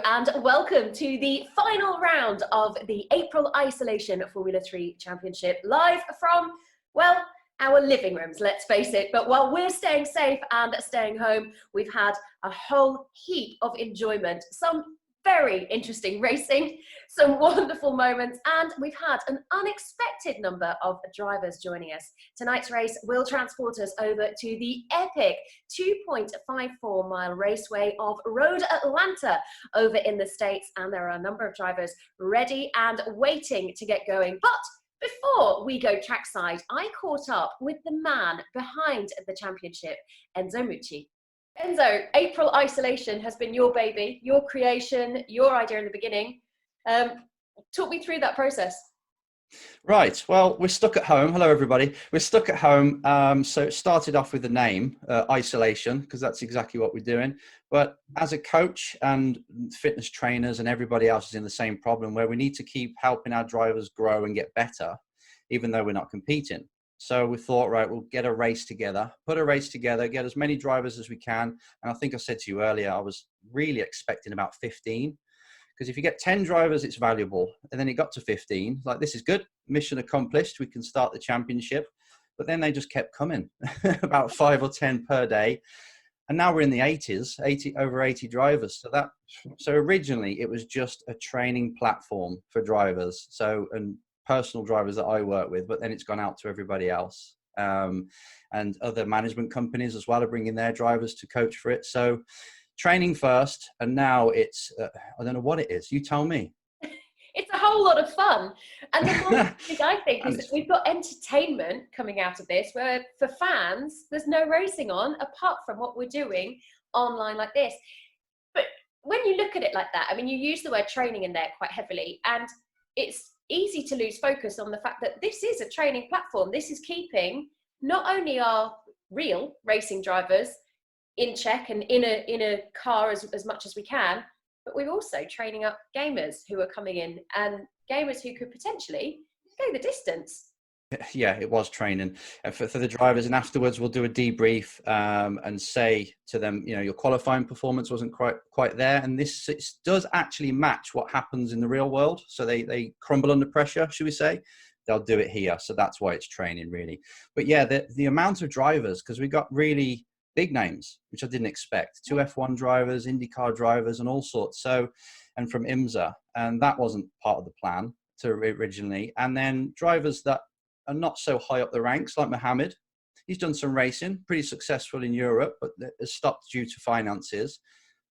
and welcome to the final round of the April Isolation Formula 3 Championship, live from, well, our living rooms, let's face it. But while we're staying safe and staying home, we've had a whole heap of enjoyment, some very interesting racing, some wonderful moments, and we've had an unexpected number of drivers joining us. Tonight's race will transport us over to the epic 2.54 mile raceway of Road Atlanta over in the States, and there are a number of drivers ready and waiting to get going. But before we go trackside, I caught up with the man behind the championship, Enzo Mucci. Enzo, April Isolation has been your baby, your creation, your idea in the beginning. Talk me through that process. Right. Well, we're stuck at home. Hello, everybody. We're stuck at home. So it started off with the name, Isolation, because that's exactly what we're doing. But as a coach and fitness trainers and everybody else is in the same problem where we need to keep helping our drivers grow and get better, even though we're not competing. So we thought, right, we'll get a race together, put a race together, get as many drivers as we can. And I think I said to you earlier, I was really expecting about 15. Because if you get 10 drivers, it's valuable. And then it got to 15. Like, this is good. Mission accomplished. We can start the championship. But then they just kept coming, about 5 or 10 per day. And now we're in the 80s, over 80 drivers. So originally it was just a training platform for drivers. And personal drivers that I work with, but then it's gone out to everybody else. And other management companies as well are bringing their drivers to coach for it. So training first, and now it's, I don't know what it is. You tell me. It's a whole lot of fun. And the one thing I think is that we've got entertainment coming out of this, where for fans, there's no racing on apart from what we're doing online like this. But when you look at it like that, I mean, you use the word training in there quite heavily, and it's easy to lose focus on the fact that this is a training platform. This is keeping not only our real racing drivers in check and in a car as much as we can, but we're also training up gamers who are coming in, and gamers who could potentially go the distance. Yeah, it was training for the drivers, and afterwards we'll do a debrief and say to them, you know, your qualifying performance wasn't quite there, and this does actually match what happens in the real world. So they crumble under pressure, should we say? They'll do it here. So that's why it's training, really. But yeah, the amount of drivers, because we got really big names, which I didn't expect. 2 F1 drivers, IndyCar drivers, and all sorts. So, and from IMSA, and that wasn't part of the plan originally. And then drivers that are not so high up the ranks, like Mohammed. He's done some racing, pretty successful in Europe, but has stopped due to finances.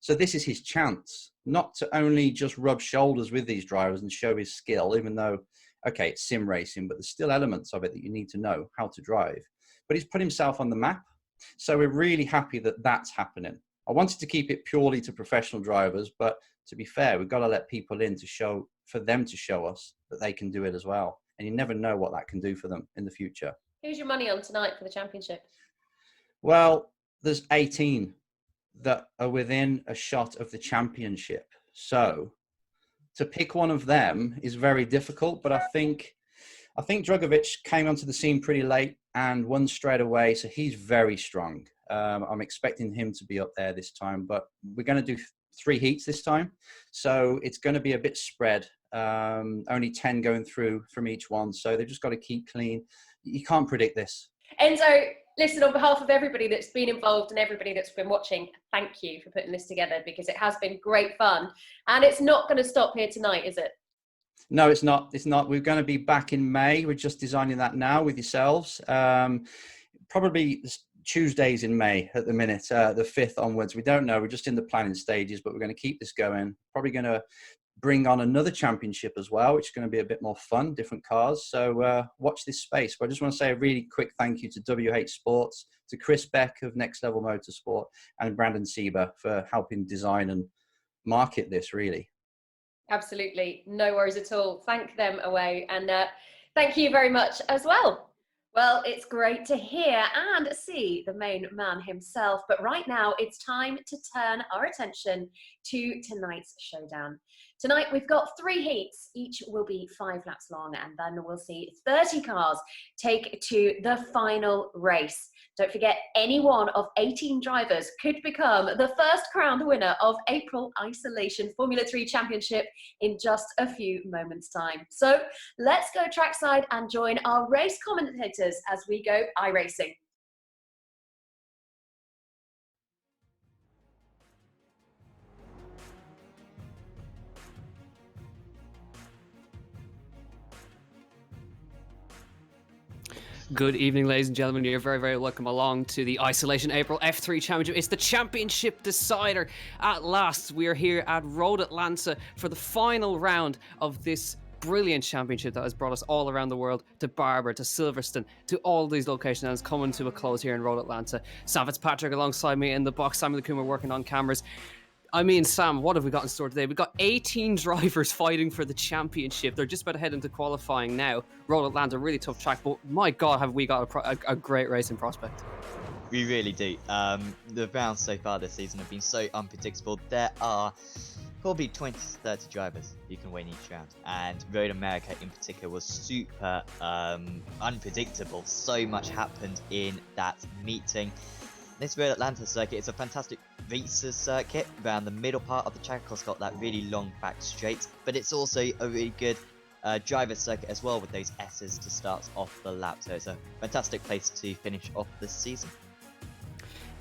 So this is his chance, not to only just rub shoulders with these drivers and show his skill, even though, okay, it's sim racing, but there's still elements of it that you need to know how to drive. But he's put himself on the map. So we're really happy that that's happening. I wanted to keep it purely to professional drivers, but to be fair, we've got to let people in for them to show us that they can do it as well. And you never know what that can do for them in the future. Who's your money on tonight for the championship? Well, there's 18 that are within a shot of the championship. So to pick one of them is very difficult, but I think Drugovic came onto the scene pretty late and won straight away. So he's very strong. I'm expecting him to be up there this time, but we're going to do 3 heats this time. So it's going to be a bit spread. Only 10 going through from each one. So they've just got to keep clean. You can't predict this. Enzo, listen, on behalf of everybody that's been involved and everybody that's been watching, thank you for putting this together, because it has been great fun. And it's not going to stop here tonight, is it? No, it's not. It's not. We're going to be back in May. We're just designing that now with yourselves. Probably Tuesdays in May at the minute, the 5th onwards. We don't know. We're just in the planning stages, but we're going to keep this going. Probably going to bring on another championship as well, which is going to be a bit more fun, different cars. So watch this space. But I just want to say a really quick thank you to WH Sports, to Chris Beck of Next Level Motorsport, and Brandon Sieber for helping design and market this, really. Absolutely. No worries at all. Thank them away. And thank you very much as well. Well, it's great to hear and see the main man himself. But right now, it's time to turn our attention to tonight's showdown. Tonight we've got 3 heats, each will be 5 laps long, and then we'll see 30 cars take to the final race. Don't forget, any one of 18 drivers could become the first crowned winner of April Isolation Formula 3 Championship in just a few moments' time. So let's go trackside and join our race commentators as we go iRacing. Good evening, ladies and gentlemen. You're very, very welcome along to the Isolation April F3 Championship. It's the championship decider. At last, we are here at Road Atlanta for the final round of this brilliant championship that has brought us all around the world, to Barber, to Silverstone, to all these locations, and it's coming to a close here in Road Atlanta. Sam Fitzpatrick alongside me in the box. Samuel Kuma working on cameras. I mean, Sam, what have we got in store today? We've got 18 drivers fighting for the championship. They're just about to head into qualifying now. Road Atlanta, really tough track, but my God, have we got a great racing prospect. We really do. The rounds so far this season have been so unpredictable. There are probably 20 to 30 drivers who can win each round, and Road America in particular was super unpredictable. So much happened in that meeting. This Road Atlanta circuit is a fantastic racers circuit around the middle part of the track. Of course, got that really long back straight, but it's also a really good driver circuit as well, with those S's to start off the lap. So it's a fantastic place to finish off this season.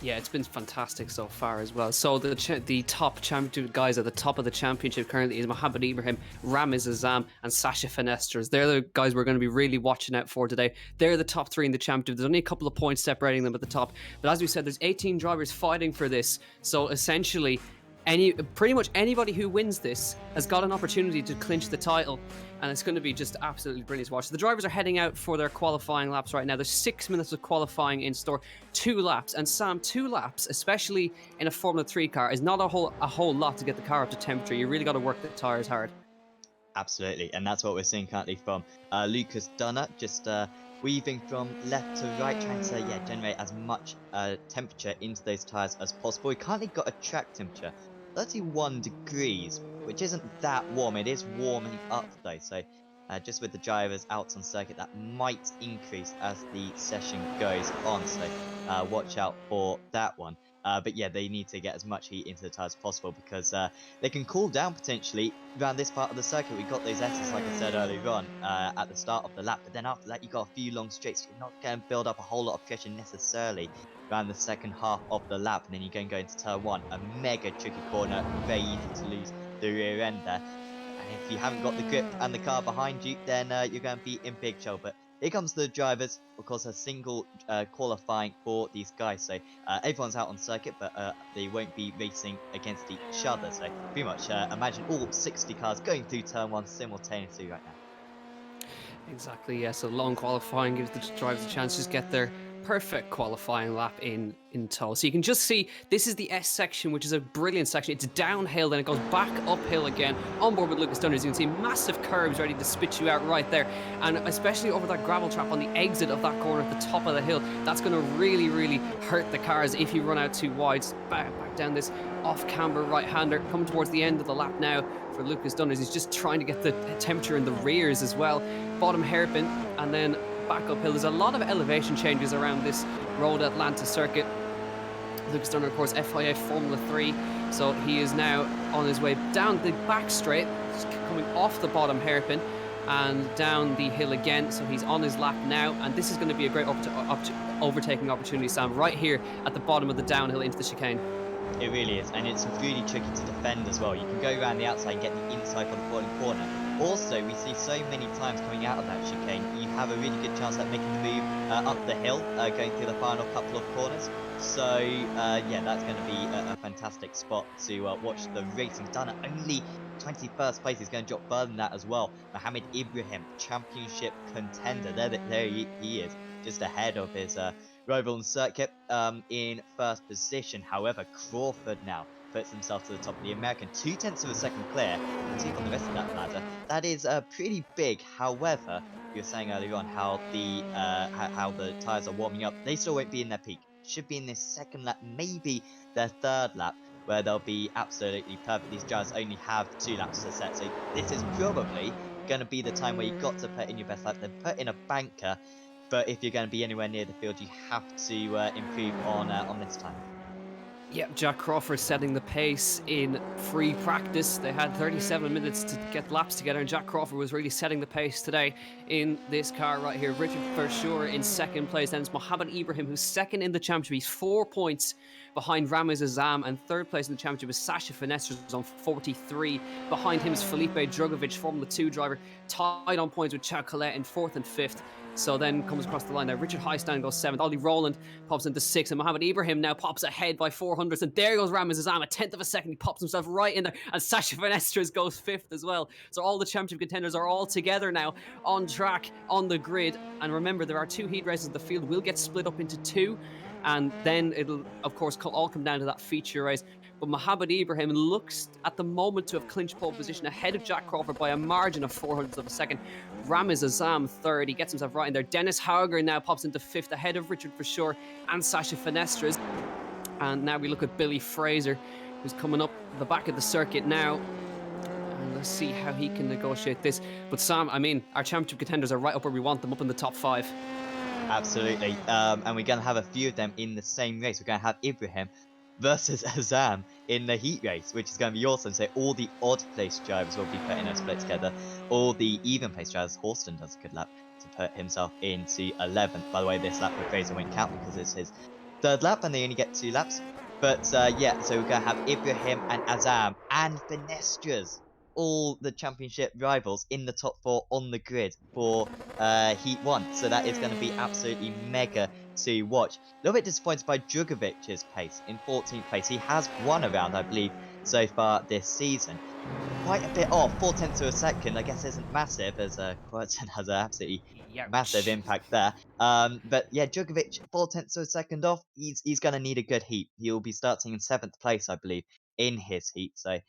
Yeah, it's been fantastic so far as well. So the top championship guys at the top of the championship currently is Mohamed Ibrahim, Ramiz Azam, and Sasha Fenestres. They're the guys we're going to be really watching out for today. They're the top 3 in the championship. There's only a couple of points separating them at the top. But as we said, there's 18 drivers fighting for this. So essentially, pretty much anybody who wins this has got an opportunity to clinch the title, and it's going to be just absolutely brilliant to watch. The drivers are heading out for their qualifying laps right now. There's 6 minutes of qualifying in store, 2 laps, and Sam, 2 laps, especially in a Formula 3 car, is not a whole lot to get the car up to temperature. You really got to work the tyres hard. Absolutely, and that's what we're seeing currently from Lucas Dunner, just weaving from left to right, trying to generate as much temperature into those tyres as possible. We currently got a track temperature 31 degrees, which isn't that warm. It is warming up though, so just with the drivers out on circuit, that might increase as the session goes on, so watch out for that one. But yeah, they need to get as much heat into the tyres as possible, because they can cool down potentially around this part of the circuit. We got those S's, like I said earlier on, at the start of the lap, but then after that you got a few long straights. You're not going to build up a whole lot of pressure necessarily around the second half of the lap, and then you're going to go into turn 1, a mega tricky corner, very easy to lose the rear end there. And if you haven't got the grip and the car behind you, then you're going to be in big trouble. But here comes the drivers. Of course, a single qualifying for these guys, so everyone's out on circuit, but they won't be racing against each other. So pretty much imagine all 60 cars going through turn 1 simultaneously right now. Exactly, yeah. So long qualifying gives the drivers a chance to just get their perfect qualifying lap in tow. So you can just see this is the S section, which is a brilliant section. It's downhill, then it goes back uphill again. On board with Lucas Dunner, as you can see, massive curves ready to spit you out right there. And especially over that gravel trap on the exit of that corner at the top of the hill, that's going to really, really hurt the cars if you run out too wide. Back down this off-camber right-hander, coming towards the end of the lap now for Lucas Dunner. He's just trying to get the temperature in the rears as well. Bottom hairpin, and then back uphill. There's a lot of elevation changes around this Road Atlanta circuit. Lucas Dunner, of course, FIA Formula 3, so he is now on his way down the back straight, coming off the bottom hairpin and down the hill again. So he's on his lap now, and this is going to be a great overtaking opportunity, Sam, right here at the bottom of the downhill into the chicane. It really is, and it's really tricky to defend as well. You can go around the outside and get the inside for the falling corner. Also, we see so many times coming out of that chicane, you have a really good chance at making the move up the hill, going through the final couple of corners. So, yeah, that's going to be a fantastic spot to watch the racing. Dunner only 21st place. He's going to drop further than that as well. Mohamed Ibrahim, championship contender. There he is, just ahead of his rival on circuit in first position. However, Crawford now puts himself to the top of the American, 0.2 of a second clear, and take on the rest of that ladder. That is pretty big. However, you were saying earlier on how the tyres are warming up. They still won't be in their peak. Should be in this second lap, maybe their third lap. where they'll be absolutely perfect. These drivers only have 2 laps to set, so this is probably going to be the time where you've got to put in your best lap, then put in a banker. But if you're going to be anywhere near the field, you have to improve on this time. Yeah, Jack Crawford setting the pace in free practice. They had 37 minutes to get laps together, and Jack Crawford was really setting the pace today in this car right here. Richard Verschoor in second place. Then it's Mohamed Ibrahim, who's second in the championship. He's 4 points behind Ramez Azam, and third place in the championship is Sasha Finestres on 43. Behind him is Felipe Drugovic, Formula 2 driver, tied on points with Chad Collette in fourth and fifth. So then comes across the line there. Richard Highstein goes seventh. Ollie Rowland pops into sixth. And Mohamed Ibrahim now pops ahead by 400. And there goes Ramez Azam, a tenth of a second. He pops himself right in there. And Sasha Finestres goes fifth as well. So all the championship contenders are all together now on track, on the grid. And remember, there are 2 heat races. The field will get split up into 2. And then it'll, of course, all come down to that feature race. But Mohamed Ibrahim looks at the moment to have clinched pole position ahead of Jack Crawford by a margin of 400ths of a second. Ramez Azam third. He gets himself right in there. Dennis Hauger now pops into fifth ahead of Richard Verschoor and Sasha Finestres. And now we look at Billy Fraser, who's coming up the back of the circuit now. And let's see how he can negotiate this. But Sam, I mean, our championship contenders are right up where we want them, up in the top 5. Absolutely. And we're going to have a few of them in the same race. We're going to have Ibrahim versus Azam in the heat race, which is going to be awesome. So all the odd place drivers will be put in a split together. All the even place drivers, Horston does a good lap to put himself into 11th. By the way, this lap for Fraser won't count because it's his 3rd lap and they only get 2 laps. But yeah, so we're going to have Ibrahim and Azam and Finestres, all the championship rivals in the top 4 on the grid for Heat 1. So that is going to be absolutely mega to watch. A little bit disappointed by Drugovic's pace in 14th place. He has won a round, I believe, so far this season. Quite a bit off, 4/10 of a second, I guess isn't massive, as Querton has an absolutely massive impact there. But yeah, Drugovic, 4/10 of a second off, he's going to need a good heat. He'll be starting in 7th place, I believe, in his heat. So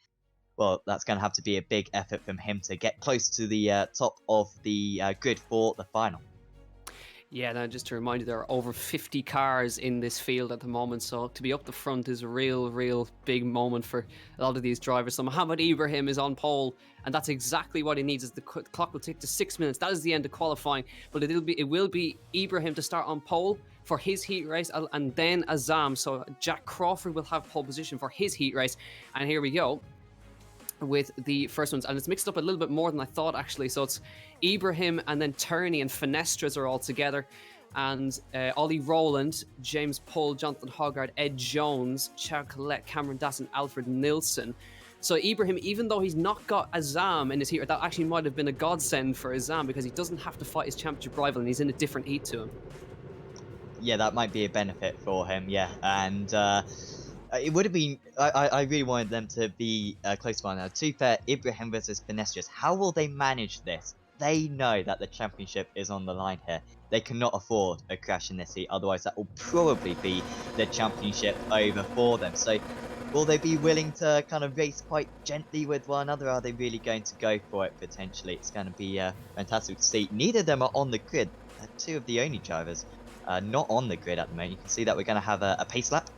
well, that's going to have to be a big effort from him to get close to the top of the grid for the final. Yeah, now just to remind you, there are over 50 cars in this field at the moment, so to be up the front is a real big moment for a lot of these drivers. So Mohamed Ibrahim is on pole, and that's exactly what he needs. As the clock will tick to 6 minutes. That is the end of qualifying, but it will be Ibrahim to start on pole for his heat race, and then Azam. So Jack Crawford will have pole position for his heat race, and here we go with the first ones, and it's mixed up a little bit more than I thought actually. So it's Ibrahim and then Turney and Finestres are all together, and Ollie Rowland, James Pull, Jonathan Hoggard, Ed Jones, Chad Collette, Cameron Dasson, Alfred Nilsson. So Ibrahim, even though he's not got Azam in his heat, that actually might have been a godsend for Azam because he doesn't have to fight his championship rival and he's in a different heat to him. Yeah, that might be a benefit for him, yeah. And it would have been. I really wanted them to be close by now. To be fair, Ibrahim versus Finestres. How will they manage this? They know that the championship is on the line here. They cannot afford a crash in this heat, otherwise that will probably be the championship over for them. So, will they be willing to kind of race quite gently with one another? Are they really going to go for it potentially? It's going to be fantastic to see. Neither of them are on the grid. They're 2 of the only drivers not on the grid at the moment. You can see that we're going to have a pace lap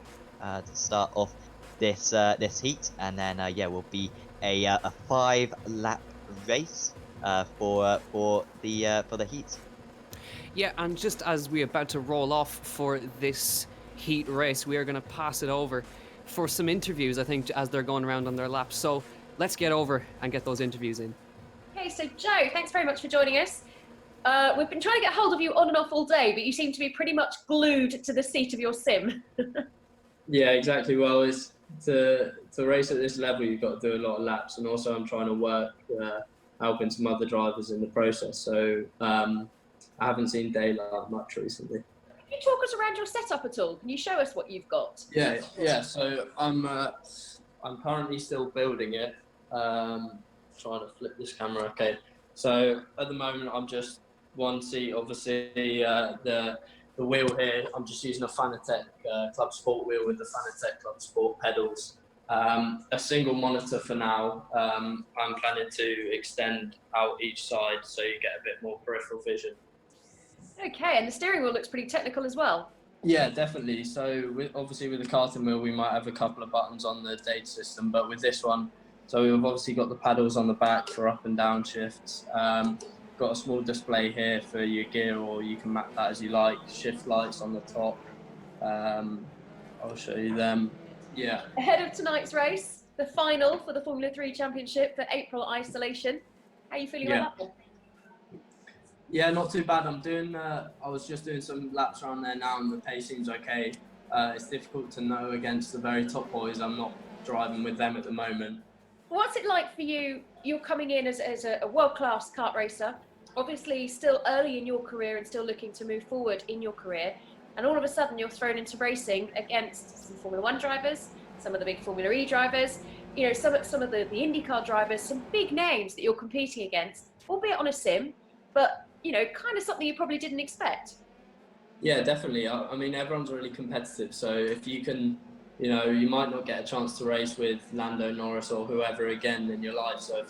to start off this heat, and then yeah, will be a 5-lap race for the heat. Yeah, and just as we're about to roll off for this heat race, we are going to pass it over for some interviews, I think, as they're going around on their laps. So let's get over and get those interviews in. Okay, so Joe, thanks very much for joining us. We've been trying to get hold of you on and off all day, but you seem to be pretty much glued to the seat of your sim. Yeah, exactly. Well, it's to race at this level, you've got to do a lot of laps, and also I'm trying to work helping some other drivers in the process. So I haven't seen daylight much recently. Can you talk us around your setup at all? Can you show us what you've got? Yeah. So I'm currently still building it. Trying to flip this camera. Okay. So at the moment, I'm just one seat. Obviously, the wheel here, I'm just using a Fanatec Club Sport wheel with the Fanatec Club Sport pedals. A single monitor for now. I'm planning to extend out each side so you get a bit more peripheral vision. Okay, and the steering wheel looks pretty technical as well. Yeah, definitely. So obviously with the karting wheel, we might have a couple of buttons on the data system, but with this one, so we've obviously got the paddles on the back for up and down shifts. Got a small display here for your gear, or you can map that as you like. Shift lights on the top. Um, I'll show you them. Yeah. Ahead of tonight's race, the final for the Formula 3 Championship for April Isolation. How are you feeling about that one? Yeah, not too bad. I'm doing. I was just doing some laps around there now, and the pace seems okay. It's difficult to know against the very top boys. I'm not driving with them at the moment. What's it like for you? You're coming in as a world-class kart racer, obviously still early in your career and still looking to move forward in your career, and all of a sudden you're thrown into racing against some Formula 1 drivers, some of the big Formula E drivers, you know, some of the IndyCar drivers, some big names that you're competing against, albeit on a sim, but, you know, kind of something you probably didn't expect. Yeah, definitely. I mean, everyone's really competitive. So if you can, you know, you might not get a chance to race with Lando Norris or whoever again in your life. So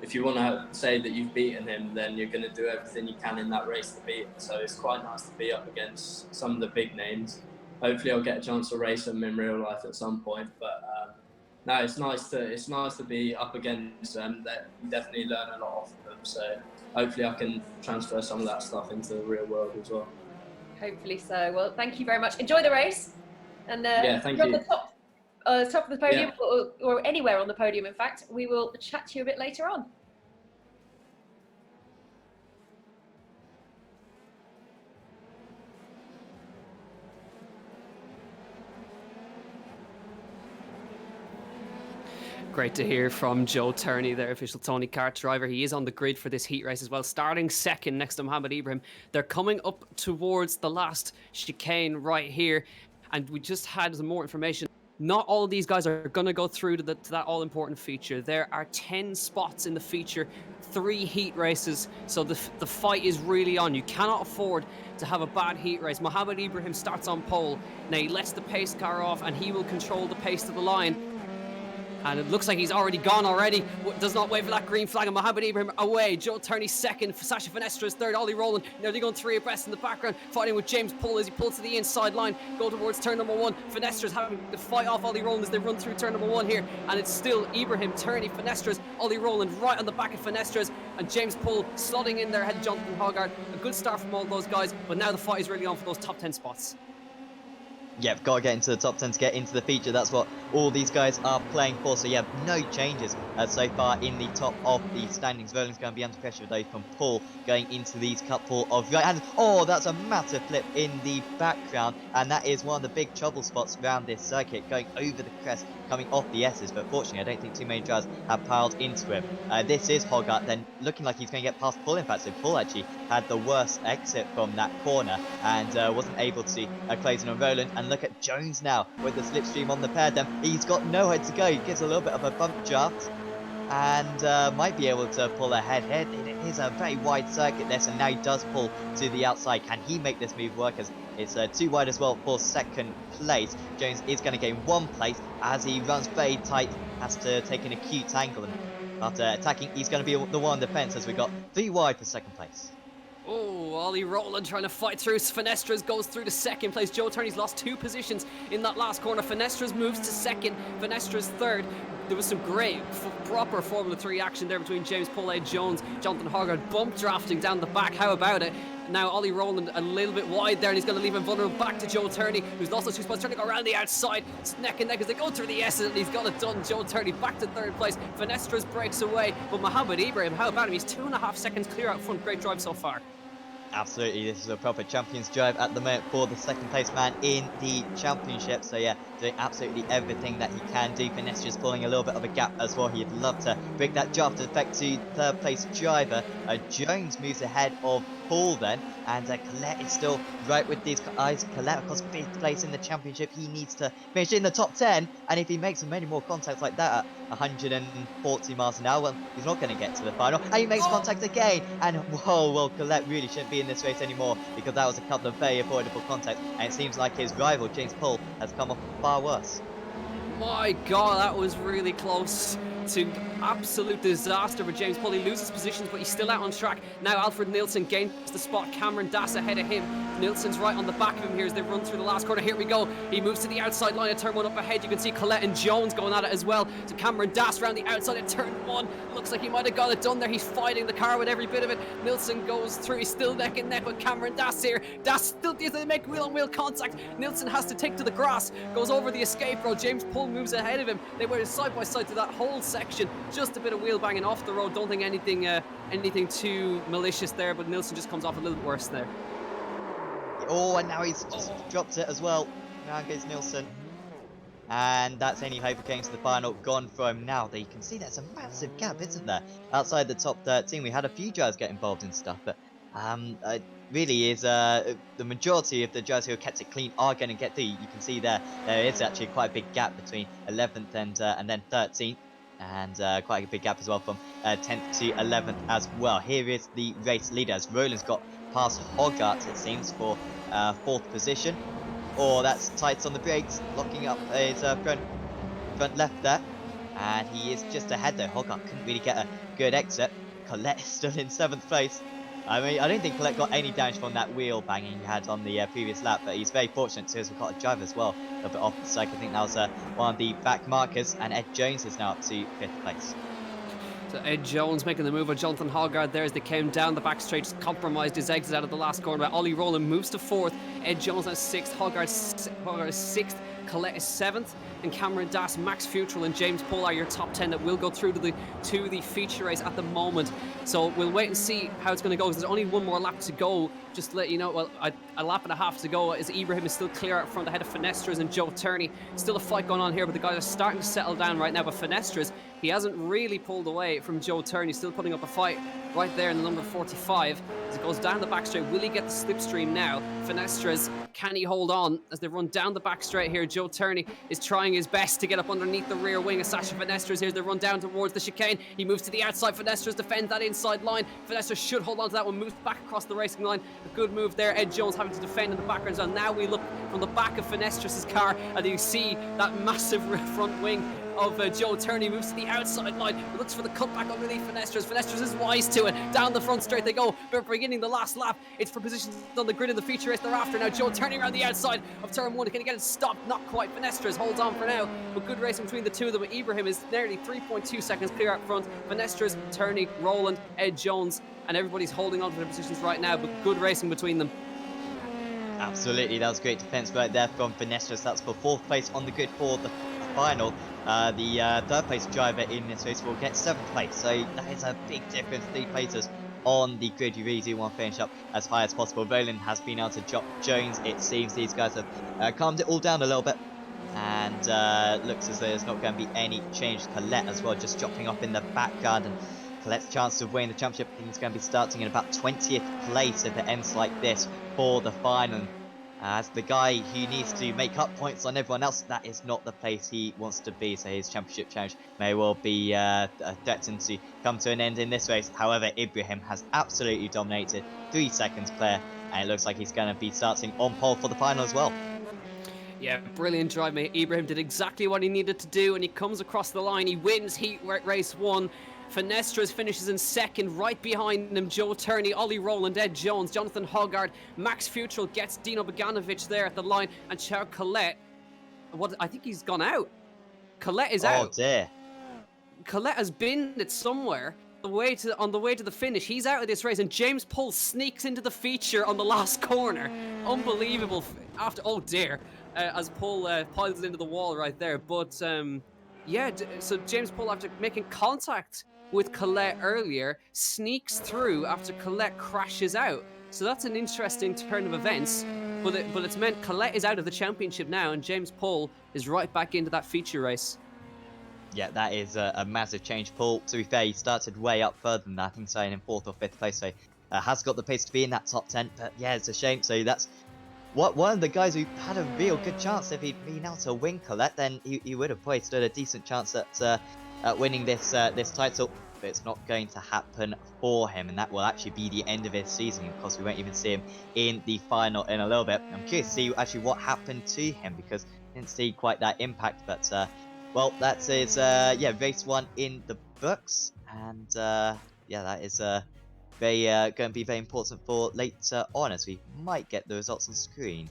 if you want to say that you've beaten him, then you're going to do everything you can in that race to beat him. So it's quite nice to be up against some of the big names. Hopefully, I'll get a chance to race them in real life at some point. But no, it's nice to be up against them. That you definitely learn a lot off of them. So hopefully, I can transfer some of that stuff into the real world as well. Hopefully so. Well, thank you very much. Enjoy the race. And Yeah, thank you're you. on the top of the podium, Yeah. or anywhere on the podium, in fact. We will chat to you a bit later on. Great to hear from Joe Turney, their official Tony Kart driver. He is on the grid for this heat race as well, starting second next to Mohammed Ibrahim. They're coming up towards the last chicane right here, and we just had some more information. Not all of these guys are going to go through to that all-important feature. There are 10 spots in the feature, 3 heat races, so the fight is really on. You cannot afford to have a bad heat race. Mohammed Ibrahim starts on pole. Now he lets the pace car off, and he will control the pace to the line. And it looks like he's already gone already. Does not wait for that green flag. And Mohammed Ibrahim away. Joe Turney second. Sasha Finestra is third. Ollie Rowland nearly going 3 abreast in the background. Fighting with James Pull as he pulls to the inside line. Go towards turn number 1. Finestra's having to fight off Ollie Rowland as they run through turn number 1 here. And it's still Ibrahim, Turney, Finestra's, Ollie Rowland right on the back of Finestra's. And James Pull slotting in there ahead of Jonathan Hoggard. A good start from all those guys. But now the fight is really on for those top 10 spots. Yeah, got to get into the top 10 to get into the feature. That's what all these guys are playing for. So yeah, no changes so far in the top of the standings. Verlin's going to be under pressure with those from Paul going into these couple of right hands. Oh, that's a massive flip in the background. And that is one of the big trouble spots around this circuit, going over the crest, coming off the S's. But fortunately, I don't think too many drivers have piled into him. This is Hoggart then looking like he's going to get past Paul. In fact, so Paul actually had the worst exit from that corner and wasn't able to close in on Roland. And look at Jones now with the slipstream on the pair. Then he's got nowhere to go. He gives a little bit of a bump draft and might be able to pull ahead here. It is a very wide circuit this, and now he does pull to the outside. Can he make this move work? As it's too wide as well for second place. Jones is going to gain 1 place as he runs very tight, has to take an acute angle, and after attacking, he's going to be the one on the fence as we got 3 wide for second place. Oh, Ollie Rowland trying to fight through. Finestra's goes through to second place. Joe Turney's lost 2 positions in that last corner. Finestra's moves to second. Finestra's third. There was some great, proper Formula 3 action there between James Paulet Jones, Jonathan Hoggard bump drafting down the back. How about it? Now Ollie Rowland a little bit wide there, and he's going to leave him vulnerable back to Joe Turney, who's lost those 2 spots, trying to go around the outside. It's neck and neck as they go through the S's, and he's got it done. Joe Turney back to third place. Finestra's breaks away, but Mohammed Ibrahim, how about him? He's 2.5 seconds clear out front. Great drive so far. Absolutely, this is a proper champion's drive at the moment for the second place man in the championship. So yeah, doing absolutely everything that he can do. Finesse just pulling a little bit of a gap as well. He'd love to break that draft effect to third place driver. Jones moves ahead of Paul then, and Collette is still right with these eyes. Collette, of course, 5th place in the championship. He needs to finish in the top 10, and if he makes many more contacts like that at 140 miles an hour, well, he's not going to get to the final. And he makes contact again, and whoa, well, Collette really shouldn't be in this race anymore, because that was a couple of very avoidable contacts, and it seems like his rival, James Paul, has come off far worse. My God, that was really close to absolute disaster for James Paul. He loses positions, but he's still out on track. Now Alfred Nilsson gains the spot. Cameron Dass ahead of him. Nilsson's right on the back of him here as they run through the last corner. Here we go. He moves to the outside line of turn 1 up ahead. You can see Collette and Jones going at it as well. So Cameron Dass around the outside of turn 1. Looks like he might have got it done there. He's fighting the car with every bit of it. Nilsson goes through. He's still neck and neck with Cameron Dass here. Dass still they make wheel-on-wheel contact. Nilsson has to take to the grass. Goes over the escape road. James Paul moves ahead of him. They were side by side through that whole section. Just a bit of wheel banging off the road. Don't think anything too malicious there, but Nilsson just comes off a little bit worse there. Oh, and now he's just dropped it as well. Now goes Nilsson. And that's any hope of getting to the final gone for him now. You can see there's a massive gap, isn't there? Outside the top 13, we had a few drivers get involved in stuff, but it really is the majority of the drivers who have kept it clean are going to get through. You can see there is actually quite a big gap between 11th and then 13th. And quite a big gap as well from 10th to 11th as well. Here is the race leader as Roland's got past Hogarth, it seems, for 4th position. Oh, that's tight on the brakes, locking up his front left there. And he is just ahead though. Hogarth couldn't really get a good exit. Collette is still in 7th place. I mean, I don't think Collette got any damage from that wheel banging he had on the previous lap, but he's very fortunate too as we've got a driver as well. A little bit off the cycle. I think that was one of the back markers, and Ed Jones is now up to 5th place. So Ed Jones making the move on Jonathan Hogarth there as they came down the back straight, just compromised his exit out of the last corner. But Ollie Rowland moves to 4th, Ed Jones now 6th, Hogarth is 6th, Collette is 7th, and Cameron Dass, Max Futrell and James Paul are your top 10 that will go through to the feature race at the moment. So we'll wait and see how it's going to go, because there's only one more lap to go. Just to let you know, well, a lap and a half to go, as Ibrahim is still clear out front ahead of Finestras and Joe Turney. Still a fight going on here, but the guys are starting to settle down right now. But Finestras, he hasn't really pulled away from Joe Turney, still putting up a fight right there in the number 45. As it goes down the back straight, will he get the slipstream now? Finestras, can he hold on as they run down the back straight here? Joe Turney is trying his best to get up underneath the rear wing of Sasha Finestras here as they run down towards the chicane. He moves to the outside. Finestras defends that inside line. Finestras should hold on to that one, moves back across the racing line. A good move there. Ed Jones having to defend in the background. So now we look from the back of Finestras' car and you see that massive front wing of Joe Turney. Moves to the outside line, looks for the cutback underneath Finestras. Finestras is wise to it. Down the front straight they go. They're beginning the last lap. It's for positions on the grid in the feature race thereafter. Now Joe Turney around the outside of turn 1. Can he get it stopped? Not quite. Finestras holds on for now, but good racing between the two of them. Ibrahim is nearly 3.2 seconds clear up front. Finestras, Turney, Rowland, Ed Jones, and everybody's holding on to their positions right now, but good racing between them. Absolutely, that was great defense right there from Finestras. That's for 4th place on the grid for the final. The 3rd place driver in this race will get 7th place, so that is a big difference. 3 places on the grid. You really do want to finish up as high as possible. Roland has been able to drop Jones. It seems these guys have calmed it all down a little bit, and looks as though there's not going to be any change. Collette as well, just dropping off in the background, and Colette's chance of winning the championship is going to be starting in about 20th place if it ends like this for the final. As the guy who needs to make up points on everyone else, that is not the place he wants to be, so his championship challenge may well be threatened to come to an end in this race. However, Ibrahim has absolutely dominated, 3 seconds clear, and it looks like he's going to be starting on pole for the final as well. Yeah, brilliant drive, mate. Ibrahim did exactly what he needed to do, and he comes across the line. He wins heat race 1. Finestras finishes in 2nd, right behind him Joe Turney, Ollie Rowland, Ed Jones, Jonathan Hogarth, Max Futrell gets Dino Boganovic there at the line, and Charles Collette, I think he's gone out. Collette is out. Oh dear. Collette has been it somewhere. On the way to the finish, he's out of this race, and James Paul sneaks into the feature on the last corner. Unbelievable. After as Paul piles into the wall right there. But yeah, so James Paul, after making contact with Collette earlier, sneaks through after Collette crashes out. So that's an interesting turn of events. But it's meant Collette is out of the championship now, and James Paul is right back into that feature race. Yeah, that is a massive change. Paul, to be fair, he started way up further than that. I think saying in 4th or 5th place, so has got the pace to be in that top 10. But yeah, it's a shame. So that's one of the guys who had a real good chance. If he'd been able to win Collette, then he would have probably stood a decent chance at winning this title. But it's not going to happen for him, and that will actually be the end of his season. Of course, we won't even see him in the final in a little bit. I'm curious to see actually what happened to him, because I didn't see quite that impact. But Well, that is race 1 in the books, and yeah, that is very going to be very important for later on, as we might get the results on screen.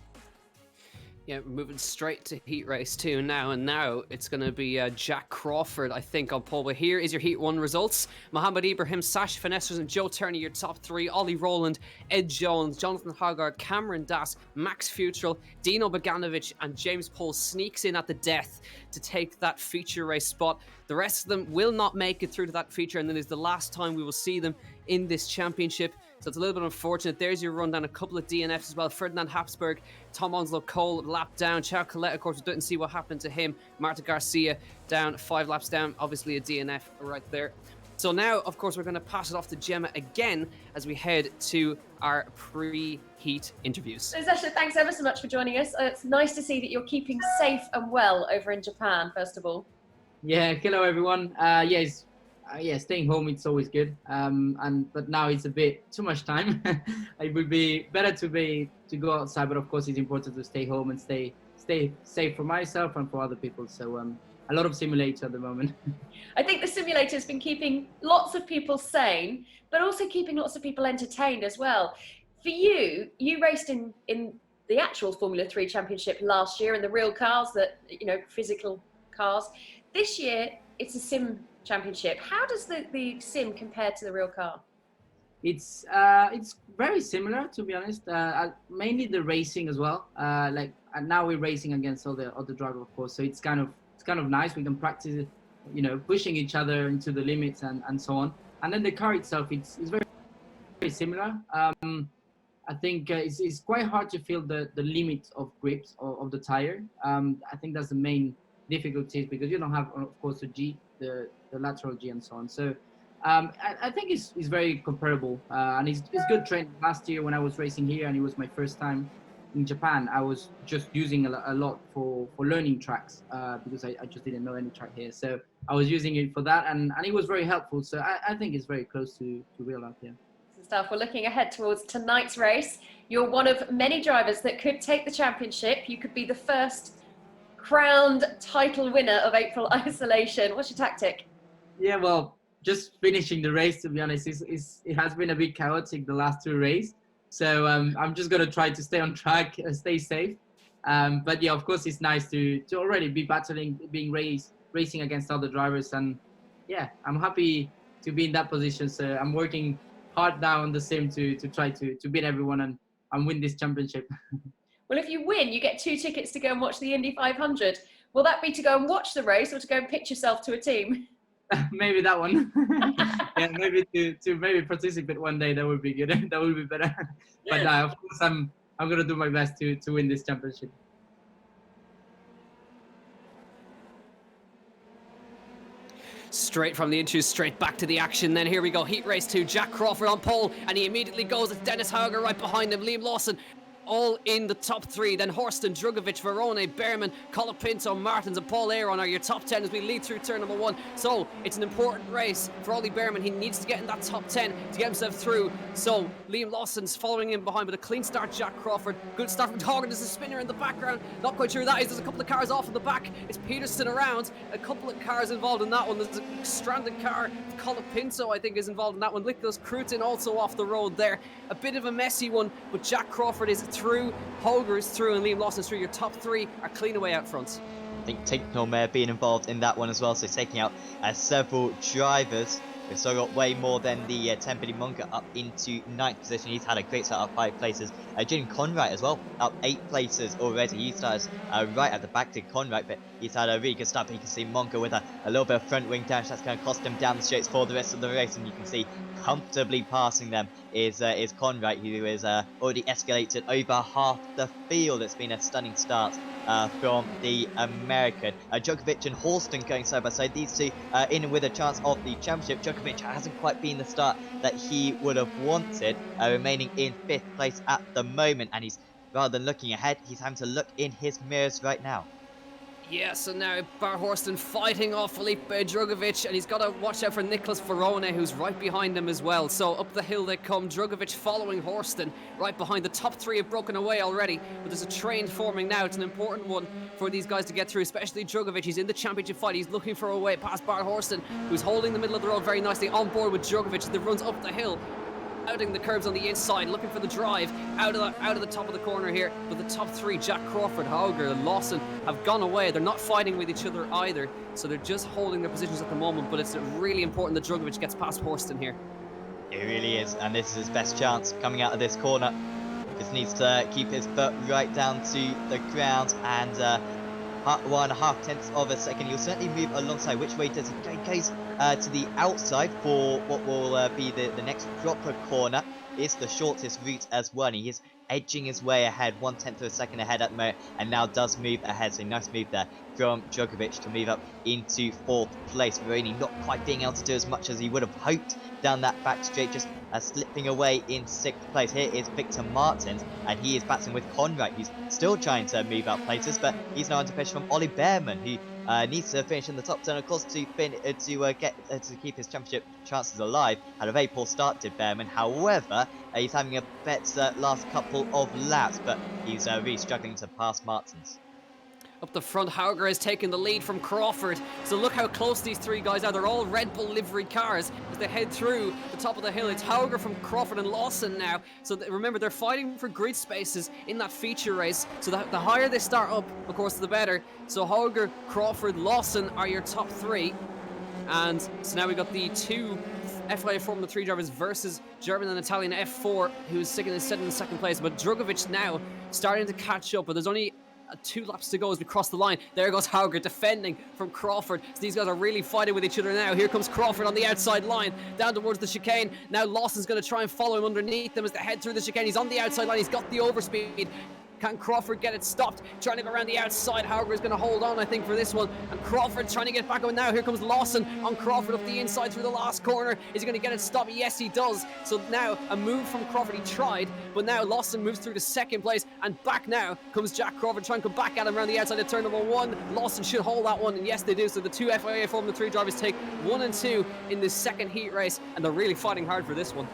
Yeah, we're moving straight to Heat Race 2 now, and now it's going to be Jack Crawford, I think, on pole. But here is your Heat 1 results. Mohamed Ibrahim, Sash Finessers, and Joe Turney, your top 3. Ollie Rowland, Ed Jones, Jonathan Hoggard, Cameron Das, Max Futrell, Dino Boganovic, and James Poole sneaks in at the death to take that feature race spot. The rest of them will not make it through to that feature, and then is the last time we will see them in this championship. So it's a little bit unfortunate. There's your rundown. A couple of DNFs as well. Ferdinand Habsburg, Tom Onslow Cole lap down. Chao Colette, of course, we didn't see what happened to him. Marta Garcia down 5 laps down. Obviously a DNF right there. So now, of course, we're going to pass it off to Gemma again as we head to our pre-heat interviews. So Sasha, thanks ever so much for joining us. It's nice to see that you're keeping safe and well over in Japan, first of all. Yeah, hello everyone. Staying home it's always good. But now it's a bit too much time. It would be better to go outside, but of course it's important to stay home and stay safe for myself and for other people. So a lot of simulator at the moment. I think the simulator's been keeping lots of people sane, but also keeping lots of people entertained as well. For you, you raced in the actual Formula 3 Championship last year in the real cars, physical cars. This year, it's a sim championship. How does the sim compare to the real car? It's very similar, to be honest. Mainly the racing as well. Now we're racing against all the drivers, of course. So it's kind of nice. We can practice, pushing each other into the limits and so on. And then the car itself, it's very, very similar. I think it's quite hard to feel the limit of grips of the tire. I think that's the main difficulties because you don't have, of course, the lateral G and so on. So I think it's very comparable, and it's good training. Last year when I was racing here and it was my first time in Japan, I was just using a lot for learning tracks because I just didn't know any track here. So I was using it for that, and it was very helpful. So I think it's very close to real life here. Stuff. We're looking ahead towards tonight's race. You're one of many drivers that could take the championship. You could be the first crowned title winner of April Isolation. What's your tactic? Yeah, well, just finishing the race, to be honest, it has been a bit chaotic the last 2 races. So I'm just going to try to stay on track, stay safe. But yeah, of course, it's nice to already be racing against other drivers. And yeah, I'm happy to be in that position. So I'm working hard now on the sim to try to beat everyone and win this championship. Well, if you win, you get 2 tickets to go and watch the Indy 500. Will that be to go and watch the race or to go and pitch yourself to a team? Maybe that one. Yeah, maybe to maybe participate one day. That would be good. That would be better. But of course, I'm gonna do my best to win this championship. Straight from the interview, straight back to the action. Then here we go, Heat Race 2, Jack Crawford on pole, and he immediately goes. It's Dennis Hauger right behind him, Liam Lawson all in the top 3. Then Horston, Drugovic, Verone, Behrman, Colapinto, Martins and Paul Aron are your top 10 as we lead through turn number 1. So it's an important race for Ollie Behrman. He needs to get in that top 10 to get himself through. So Liam Lawson's following him behind, but a clean start, Jack Crawford. Good start from Hogan. There's a spinner in the background. Not quite sure who that is. There's a couple of cars off in the back. It's Peterson around. A couple of cars involved in that one. There's a stranded car. Colapinto, I think, is involved in that one. Nicholas Cruton also off the road there. A bit of a messy one, but Jack Crawford is through. Hoger is through and Liam Lawson's through. Your top 3 are clean away out front. I think Tinknell being involved in that one as well, so taking out several drivers. We've still got way more than the Tempany Munga up into 9th position. He's had a great start, up 5 places. Jim Conright as well, up 8 places already. He starts right at the back to Conright, but he's had a really good start. But you can see Munga with a little bit of front wing dash. That's going to cost him down the straights for the rest of the race. And you can see comfortably passing them is Conright, who is already escalated over half the field. It's been a stunning start from the American. Djokovic and Horston going side by side. These two in with a chance of the championship. Djokovic hasn't quite been the start that he would have wanted, remaining in 5th place at the moment. And he's, rather than looking ahead, he's having to look in his mirrors right now. Yeah, so now Bar Horsten fighting off Felipe Drugovic, and he's got to watch out for Nicholas Verone, who's right behind him as well. So up the hill they come, Drugovic following Horsten, right behind. The top three have broken away already, but there's a train forming now. It's an important one for these guys to get through, especially Drugovic. He's in the championship fight. He's looking for a way past Bar Horsten, who's holding the middle of the road very nicely, on board with Drugovic that runs up the hill, outing the curbs on the inside, looking for the drive out of the top of the corner here. But the top three, Jack Crawford, Hauger, and Lawson, have gone away. They're not fighting with each other either, so they're just holding their positions at the moment. But it's really important that Drugovic gets past Horsten here. It really is, and this is his best chance coming out of this corner. Just needs to keep his foot right down to the ground, and 1.5 tenths of a second. He'll certainly move alongside. Which way does he go? He goes to the outside for what will be the next proper corner. It's the shortest route as well. He is edging his way ahead, 1/10 of a second ahead at the moment, and now does move ahead. So nice move there from Drugovic to move up into 4th place. Veroni not quite being able to do as much as he would have hoped down that back straight, just slipping away in 6th place. Here is Victor Martins, and he is battling with Conrad, who's still trying to move up places, but he's now under pressure from Ollie Behrman, who needs to finish in the top 10, of course, to keep his championship chances alive. Had a very poor start, did Behrman. However, he's having a better last couple of laps, but he's really struggling to pass Martins. Up the front, Hauger has taken the lead from Crawford. So look how close these three guys are. They're all Red Bull livery cars as they head through the top of the hill. It's Hauger from Crawford and Lawson now. So remember, they're fighting for grid spaces in that feature race. So the higher they start up, of course, the better. So Hauger, Crawford, Lawson are your top three. And so now we've got the two FIA Formula 3 drivers versus German and Italian F4, who's sitting in 2nd place. But Drugovic now starting to catch up, but there's only 2 laps to go as we cross the line. There goes Hauger defending from Crawford. So these guys are really fighting with each other now. Here comes Crawford on the outside line, down towards the chicane. Now Lawson's going to try and follow him underneath them as they head through the chicane. He's on the outside line. He's got the overspeed. Can Crawford get it stopped? Trying to go around the outside. Hauger is going to hold on, I think, for this one. And Crawford trying to get back on now. Here comes Lawson on Crawford up the inside through the last corner. Is he going to get it stopped? Yes, he does. So now a move from Crawford. He tried, but now Lawson moves through to 2nd place. And back now comes Jack Crawford trying to come back at him around the outside of turn number 1. Lawson should hold that one, and yes, they do. So the two FIA Formula 3 drivers take 1 and 2 in this 2nd heat race, and they're really fighting hard for this one.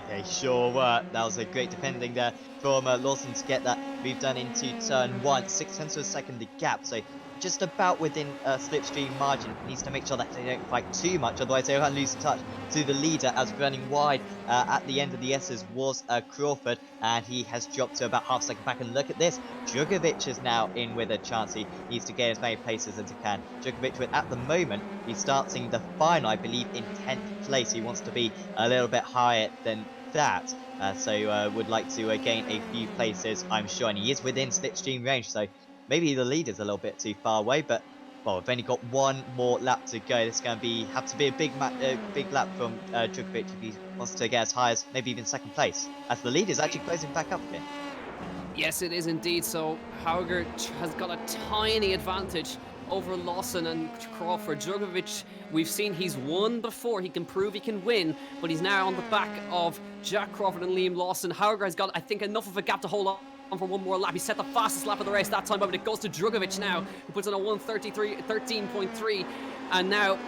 They sure were. That was a great defending there from Lawson to get that move done into turn 1. 6/10 of a second the gap, so just about within a slipstream margin. Needs to make sure that they don't fight too much, otherwise they'll lose touch to the leader, as running wide at the end of the S's was Crawford, and he has dropped to about half a second back. And look at this, Drugovic is now in with a chance. He needs to gain as many places as he can. Drugovic, at the moment, he's starting the final, I believe, in 10th place. He wants to be a little bit higher than that, so would like to gain a few places, I'm sure, and he is within slipstream range, so maybe the leader's a little bit too far away, but well, we've only got 1 more lap to go. This is going to have to be a big lap from Drugovic if he wants to get as high as maybe even 2nd place, as the leader is actually closing back up again. Yes, it is indeed. So Hauger has got a tiny advantage over Lawson and Crawford. Drugovic, we've seen he's won before. He can prove he can win, but he's now on the back of Jack Crawford and Liam Lawson. Hauger has got, I think, enough of a gap to hold on for 1 more lap. He set the fastest lap of the race that time, but it goes to Drugovic now, who puts on a 1:13.3, and now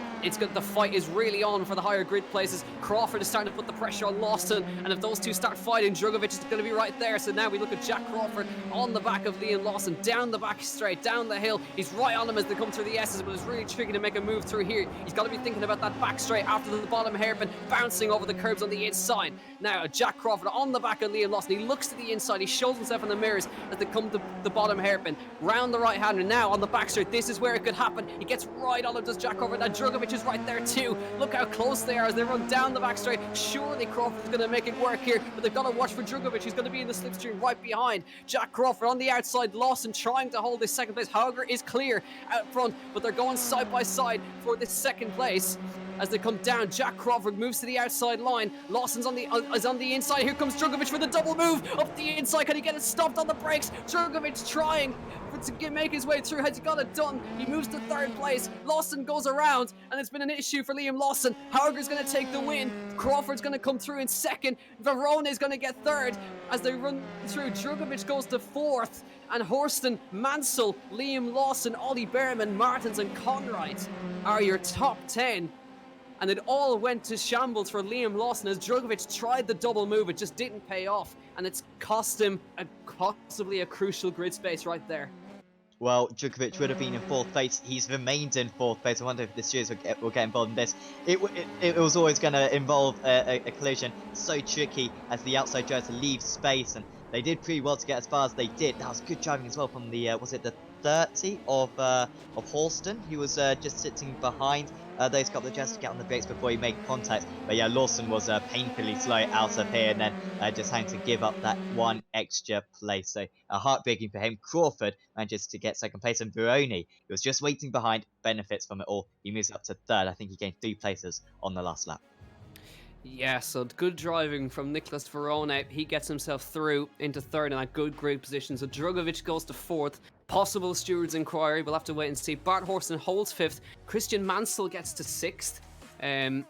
the fight is really on for the higher grid places. Crawford is starting to put the pressure on Lawson, and if those two start fighting, Drugovic is going to be right there. So now we look at Jack Crawford on the back of Liam Lawson, down the back straight, down the hill. He's right on him as they come through the S's, but it's really tricky to make a move through here. He's got to be thinking about that back straight after the bottom hairpin, bouncing over the curbs on the inside. Now Jack Crawford on the back of Liam Lawson. He looks to the inside, he shows himself in the mirrors as they come to the bottom hairpin, round the right hand, and now on the back straight. This is where it could happen. He gets right on him, does Jack Crawford, and Drugovic is right there too. Look how close they are as they run down the back straight. Surely Crawford's going to make it work here, but they've got to watch for Drugovic. He's going to be in the slipstream right behind Jack Crawford on the outside. Lawson trying to hold this 2nd place. Hauger is clear out front, but they're going side by side for this 2nd place. as they come down. Jack Crawford moves to the outside line. Lawson's is on the inside. Here comes Drugovic for the double move up the inside. Can he get it stopped on the brakes? Drugovic trying to make his way through. Has he got it done? He moves to third place. Lawson goes around, and it's been an issue for Liam Lawson. Hauger's going to take the win. Crawford's going to come through in second. Verona is going to get third as they run through. Drugovic goes to fourth, and Horston, Mansell, Liam Lawson, Ollie Behrman, Martins, and Conrad are your top 10. And it all went to shambles for Liam Lawson as Drugovic tried the double move. It just didn't pay off, and it's cost him possibly a crucial grid space right there. Well, Drugovic would have been in fourth place. He's remained in fourth place. I wonder if the stewards will get involved in this. It was always going to involve a collision. So tricky as the outside driver to leave space, and they did pretty well to get as far as they did. That was good driving as well from the was it the 30 of Horston, who was just sitting behind those couple of drivers to get on the brakes before he made contact. But yeah, Lawson was painfully slow out of here, and then just having to give up that one extra place. So heartbreaking for him. Crawford manages to get second place, and Veroni, who was just waiting behind, benefits from it all. He moves up to third. I think he gained 3 places on the last lap. Yeah, so good driving from Nicholas Verona. He gets himself through into third in that good grid position. So Drugovic goes to fourth. Possible stewards inquiry. We'll have to wait and see. Bart Horston holds fifth. Christian Mansell gets to sixth.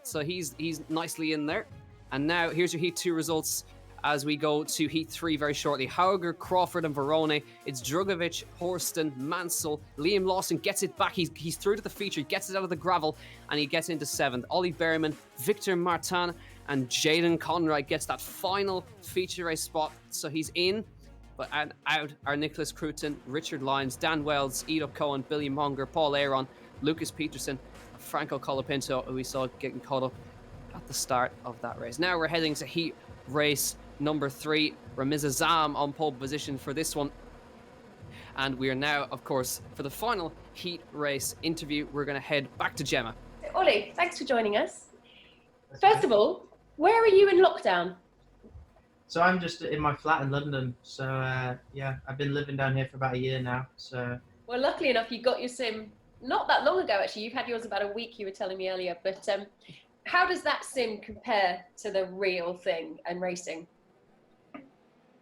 So he's nicely in there. And now here's your Heat 2 results as we go to Heat 3 very shortly. Hauger, Crawford, and Verona. It's Drugovic, Horston, Mansell. Liam Lawson gets it back. He's through to the feature. He gets it out of the gravel, and he gets into seventh. Ollie Behrman, Victor Martin, and Jaden Conrad gets that final feature race spot. So he's in. But out are Nicholas Cruton, Richard Lyons, Dan Wells, Edo Cohen, Billy Monger, Paul Aaron, Lucas Peterson, Franco Colapinto, who we saw getting caught up at the start of that race. Now we're heading to Heat race number 3. Ramiz Azam on pole position for this one. And we are now, of course, for the final Heat race interview, we're going to head back to Gemma. Ollie, thanks for joining us. First of all, where are you in lockdown? So I'm just in my flat in London. So yeah, I've been living down here for about a year now. So Well, luckily enough, you got your sim not that long ago, actually. You've had yours about a week, you were telling me earlier. But how does that sim compare to the real thing and racing?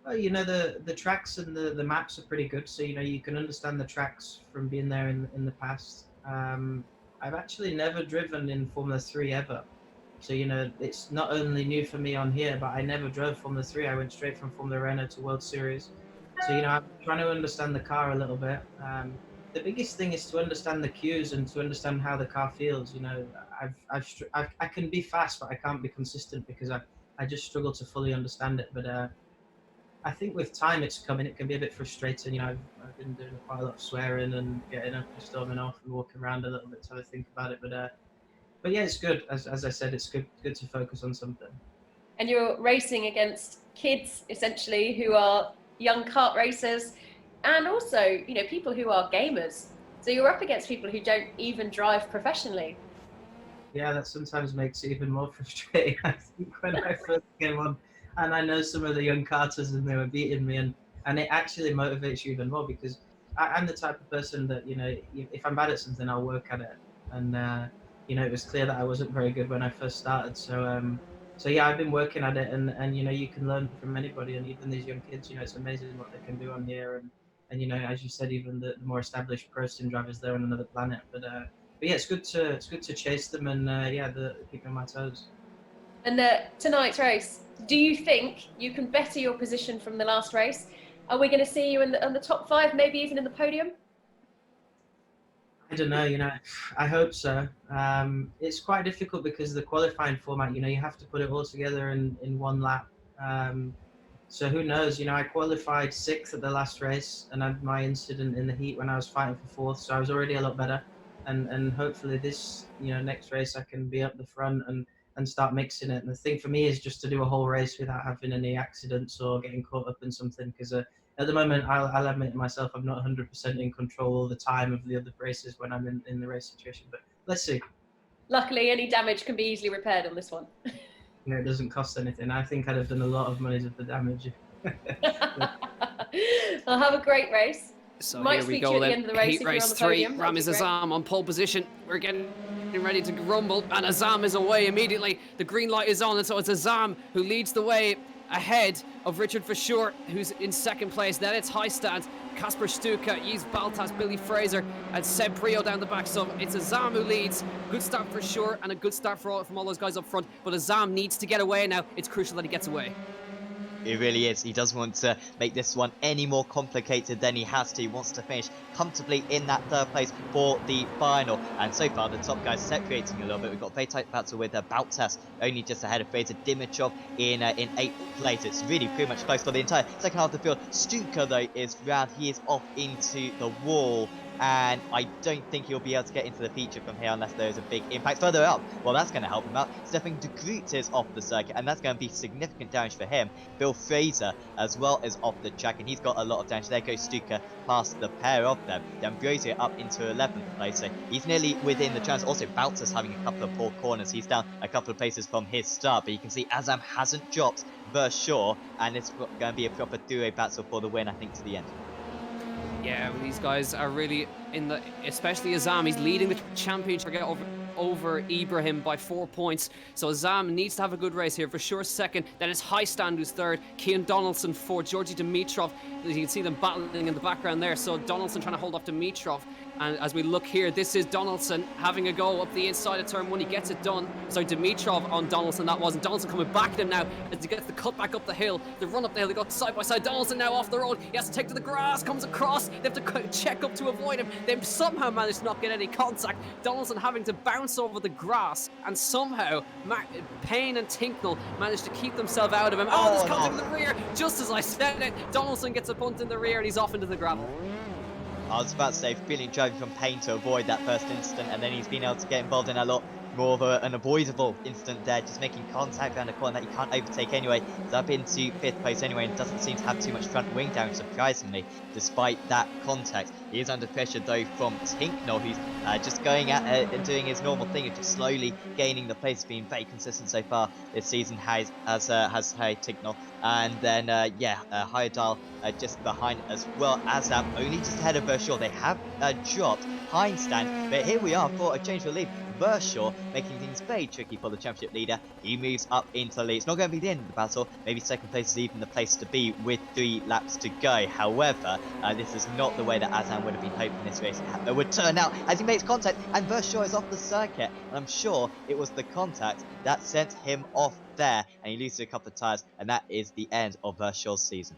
well, you know, the tracks and the maps are pretty good. So you know, you can understand the tracks from being there in the past. I've actually never driven in Formula 3 ever. So, you know, it's not only new for me on here, but I never drove Formula 3. I went straight from Formula Renault to World Series. So, you know, I'm trying to understand the car a little bit. The biggest thing is to understand the cues and to understand how the car feels. You know, I can be fast, but I can't be consistent because I just struggle to fully understand it. But I think with time it's coming. It can be a bit frustrating. You know, I've been doing quite a lot of swearing and getting up and storming off and walking around a little bit to have a think about it. But yeah, it's good. As I said, it's good to focus on something. And you're racing against kids, essentially, who are young kart racers, and also, you know, people who are gamers. So you're up against people who don't even drive professionally. Yeah, that sometimes makes it even more frustrating. I think when I first came on, and I know some of the young karters and they were beating me, and it actually motivates you even more because I'm the type of person that, you know, if I'm bad at something, I'll work at it. And you know, it was clear that I wasn't very good when I first started. So yeah, I've been working at it, and you know, you can learn from anybody, and even these young kids, you know, it's amazing what they can do on here. And you know, as you said, even the more established pro sim drivers, they're on another planet. But yeah, it's good to chase them, and yeah, keep on my toes. And tonight's race, do you think you can better your position from the last race? Are we going to see you in the top 5, maybe even in the podium? I don't know, you know, I hope so. It's quite difficult because of the qualifying format, you know, you have to put it all together in one lap. So who knows, you know, I qualified 6th at the last race and had my incident in the heat when I was fighting for 4th, so I was already a lot better. And hopefully this, you know, next race I can be up the front and start mixing it. And the thing for me is just to do a whole race without having any accidents or getting caught up in something, because at the moment, I'll admit myself, I'm not 100% in control all the time of the other races when I'm in the race situation, but let's see. Luckily, any damage can be easily repaired on this one. You know, it doesn't cost anything. I think I'd have done a lot of money with the damage. I'll have a great race. So Might here we speak to you go at the then. end of the race Heat if you're on race the 3, podium. That'd be Ramiz great. Azam on pole position. We're getting getting ready to rumble, and Azam is away immediately. The green light is on, and so it's Azam who leads the way ahead of Richard Verschoor, who's in second place. Then it's Heistand, Kasper Stuka, Yves Baltas, Billy Fraser, and Seb Prio down the back. So it's Azam who leads. Good start for Verschoor, and a good start from all those guys up front. But Azam needs to get away now. It's crucial that he gets away. It really is. He doesn't want to make this one any more complicated than he has to. He wants to finish comfortably in that third place for the final. And so far, the top guys separating a little bit. We've got a very tight battle with Baltas only just ahead of Fraser. Dimitrov in 8th place. It's really pretty much close for the entire second half of the field. Stuka, though, is round. He is off into the wall. And I don't think he'll be able to get into the feature from here unless there is a big impact further up. Well, that's going to help him out. Stefan de Groot is off the circuit, and that's going to be significant damage for him. Bill Fraser as well is off the track, and he's got a lot of damage. There goes Stuka past the pair of them. D'Ambrosio up into 11th place, so he's nearly within the chance. Also, Baltas having a couple of poor corners. He's down a couple of places from his start, but you can see Azam hasn't dropped Verschoor, and it's going to be a proper duo battle for the win, I think, to the end. Yeah, these guys are really in the, especially Azam, he's leading the championship over Ibrahim by 4 points. So Azam needs to have a good race here. Verschoor second, then it's Heistand who's third, Cian Donaldson fourth, Georgi Dimitrov. You can see them battling in the background there. So Donaldson trying to hold off Dimitrov. And as we look here, this is Donaldson having a go up the inside of turn one. He gets it done. So Dimitrov on Donaldson, that wasn't. Donaldson coming back at him now as he gets the cut back up the hill. The run up the hill, they go side by side. Donaldson now off the road. He has to take to the grass, comes across. They have to check up to avoid him. They somehow manage to not get any contact. Donaldson having to bounce over the grass. And somehow Payne and Tinknell managed to keep themselves out of him. Oh, this comes in the rear. Just as I said it, Donaldson gets a punt in the rear and he's off into the gravel. I was about to say, feeling driving from Payne to avoid that first incident, and then he's been able to get involved in a lot more of an avoidable incident there, just making contact around a corner that you can't overtake anyway. He's up into 5th place anyway, and doesn't seem to have too much front wing damage, surprisingly, despite that contact. He is under pressure, though, from Tinknell, who's just going at it and doing his normal thing of just slowly gaining the place, being very consistent so far this season, has Harry Tinknell. And then, Hyodal just behind as well as only just ahead of Verschoor. They have dropped Heistand, but here we are for a change of lead. Verschoor making things very tricky for the championship leader. He moves up into the lead. It's not going to be the end of the battle. Maybe second place is even the place to be with 3 laps to go. However, this is not the way that Azam would have been hoping this race would turn out, as he makes contact and Verschoor is off the circuit. And I'm sure it was the contact that sent him off there, and he loses a couple of tyres, and that is the end of Verschoor's season.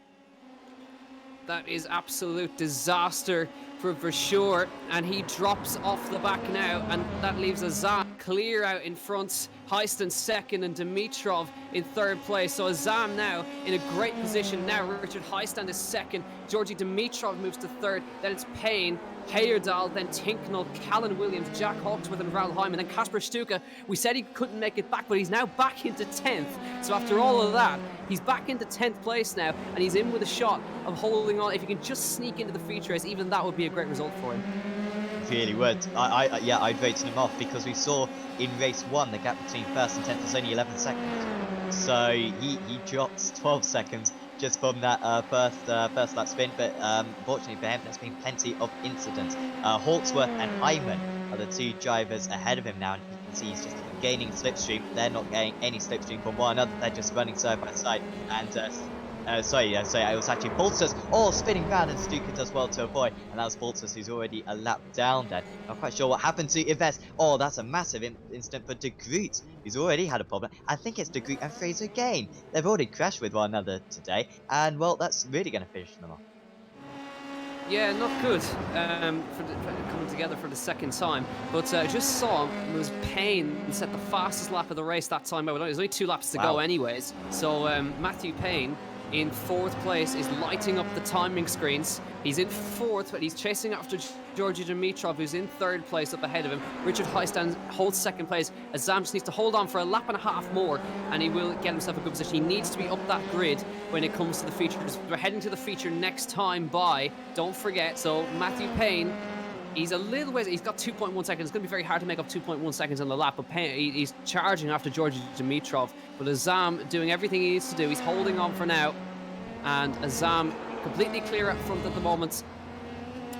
That is absolute disaster for Verschoor, and he drops off the back now, and that leaves Azam clear out in front. Heistand second and Dimitrov in 3rd place. So Azam now in a great position. Now Richard Heistand is second. Georgi Dimitrov moves to 3rd. Then it's Payne, Heyerdahl, then Tinknell, Callan Williams, Jack Hawksworth and Raoul Hyman. Then Kasper Stuka. We said he couldn't make it back, but he's now back into 10th. So after all of that, he's back into 10th place now, and he's in with a shot of holding on. If he can just sneak into the feature race, even that would be a great result for him. Really would. I'd voted him off, because we saw in race 1 the gap between 1st and 10th was only 11 seconds. So he drops 12 seconds just from that first lap sprint, but fortunately for him, there's been plenty of incidents. Hawksworth and Hyman are the 2 drivers ahead of him now, and you can see he's just gaining slipstream. They're not getting any slipstream from one another. They're just running side by side, and it was actually Baltas spinning round, and Stuka does well to avoid, and that was Baltas who's already a lap down there. Not quite sure what happened to Yves. Oh, that's a massive incident for de Groot, who's already had a problem. I think it's de Groot and Fraser again. They've already crashed with one another today, and well, that's really going to finish them off. Yeah, not good for coming together for the second time. But I just saw it was Payne set the fastest lap of the race that time. There's only 2 laps to go anyways. So Matthew Payne in 4th place is lighting up the timing screens. He's in 4th, but he's chasing after Georgi Dimitrov, who's in 3rd place up ahead of him. Richard Heistand holds 2nd place. Azam just needs to hold on for a lap and a half more, and he will get himself a good position. He needs to be up that grid when it comes to the features. We're heading to the feature next time by, don't forget, so Matthew Payne, he's a little ways, he's got 2.1 seconds. It's going to be very hard to make up 2.1 seconds on the lap, but he's charging after Georgi Dimitrov. But Azam doing everything he needs to do. He's holding on for now, and Azam completely clear up front at the moment.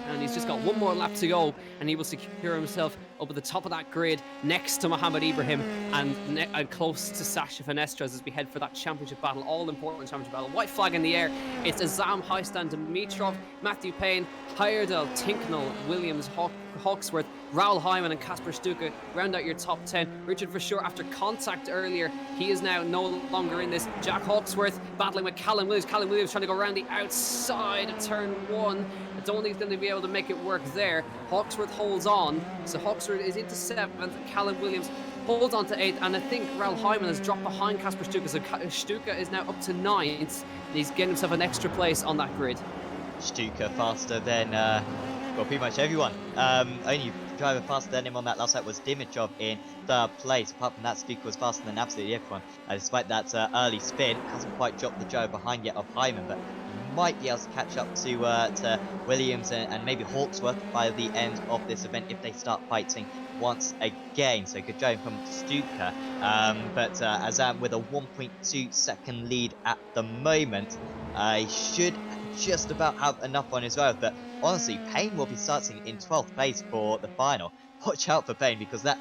and he's just got one more lap to go, and he will secure himself up at the top of that grid next to Mohamed Ibrahim and close to Sasha Fenestres as we head for that championship battle, all important championship battle. White flag in the air. It's Azam, Heistan, Dimitrov, Matthew Payne, Heyerdahl, Tinknell, Williams, Hawksworth, Raoul Hyman and Kasper Stuka round out your top 10. Richard Verschoor, after contact earlier, he is now no longer in this. Jack Hawksworth battling with Callum Williams. Callum Williams trying to go around the outside of turn 1. I don't think he's going to be able to make it work there. Hawksworth holds on. So Hawksworth is into 7th. Callum Williams holds on to 8th. And I think Raoul Hyman has dropped behind Kasper Stuka. So Stuka is now up to 9th. And he's getting himself an extra place on that grid. Stuka faster than, well, pretty much everyone. Only driver faster than him on that last lap was Dimitrov in 3rd place. Apart from that, Stuka was faster than absolutely everyone. Despite that early spin, hasn't quite dropped the driver behind yet of Hyman, but might be able to catch up to Williams and maybe Hawksworth by the end of this event if they start fighting once again. So good driving from Stuka, but Azam with a 1.2 second lead at the moment. He should just about have enough on his road, but honestly, Payne will be starting in 12th place for the final. Watch out for Payne, because that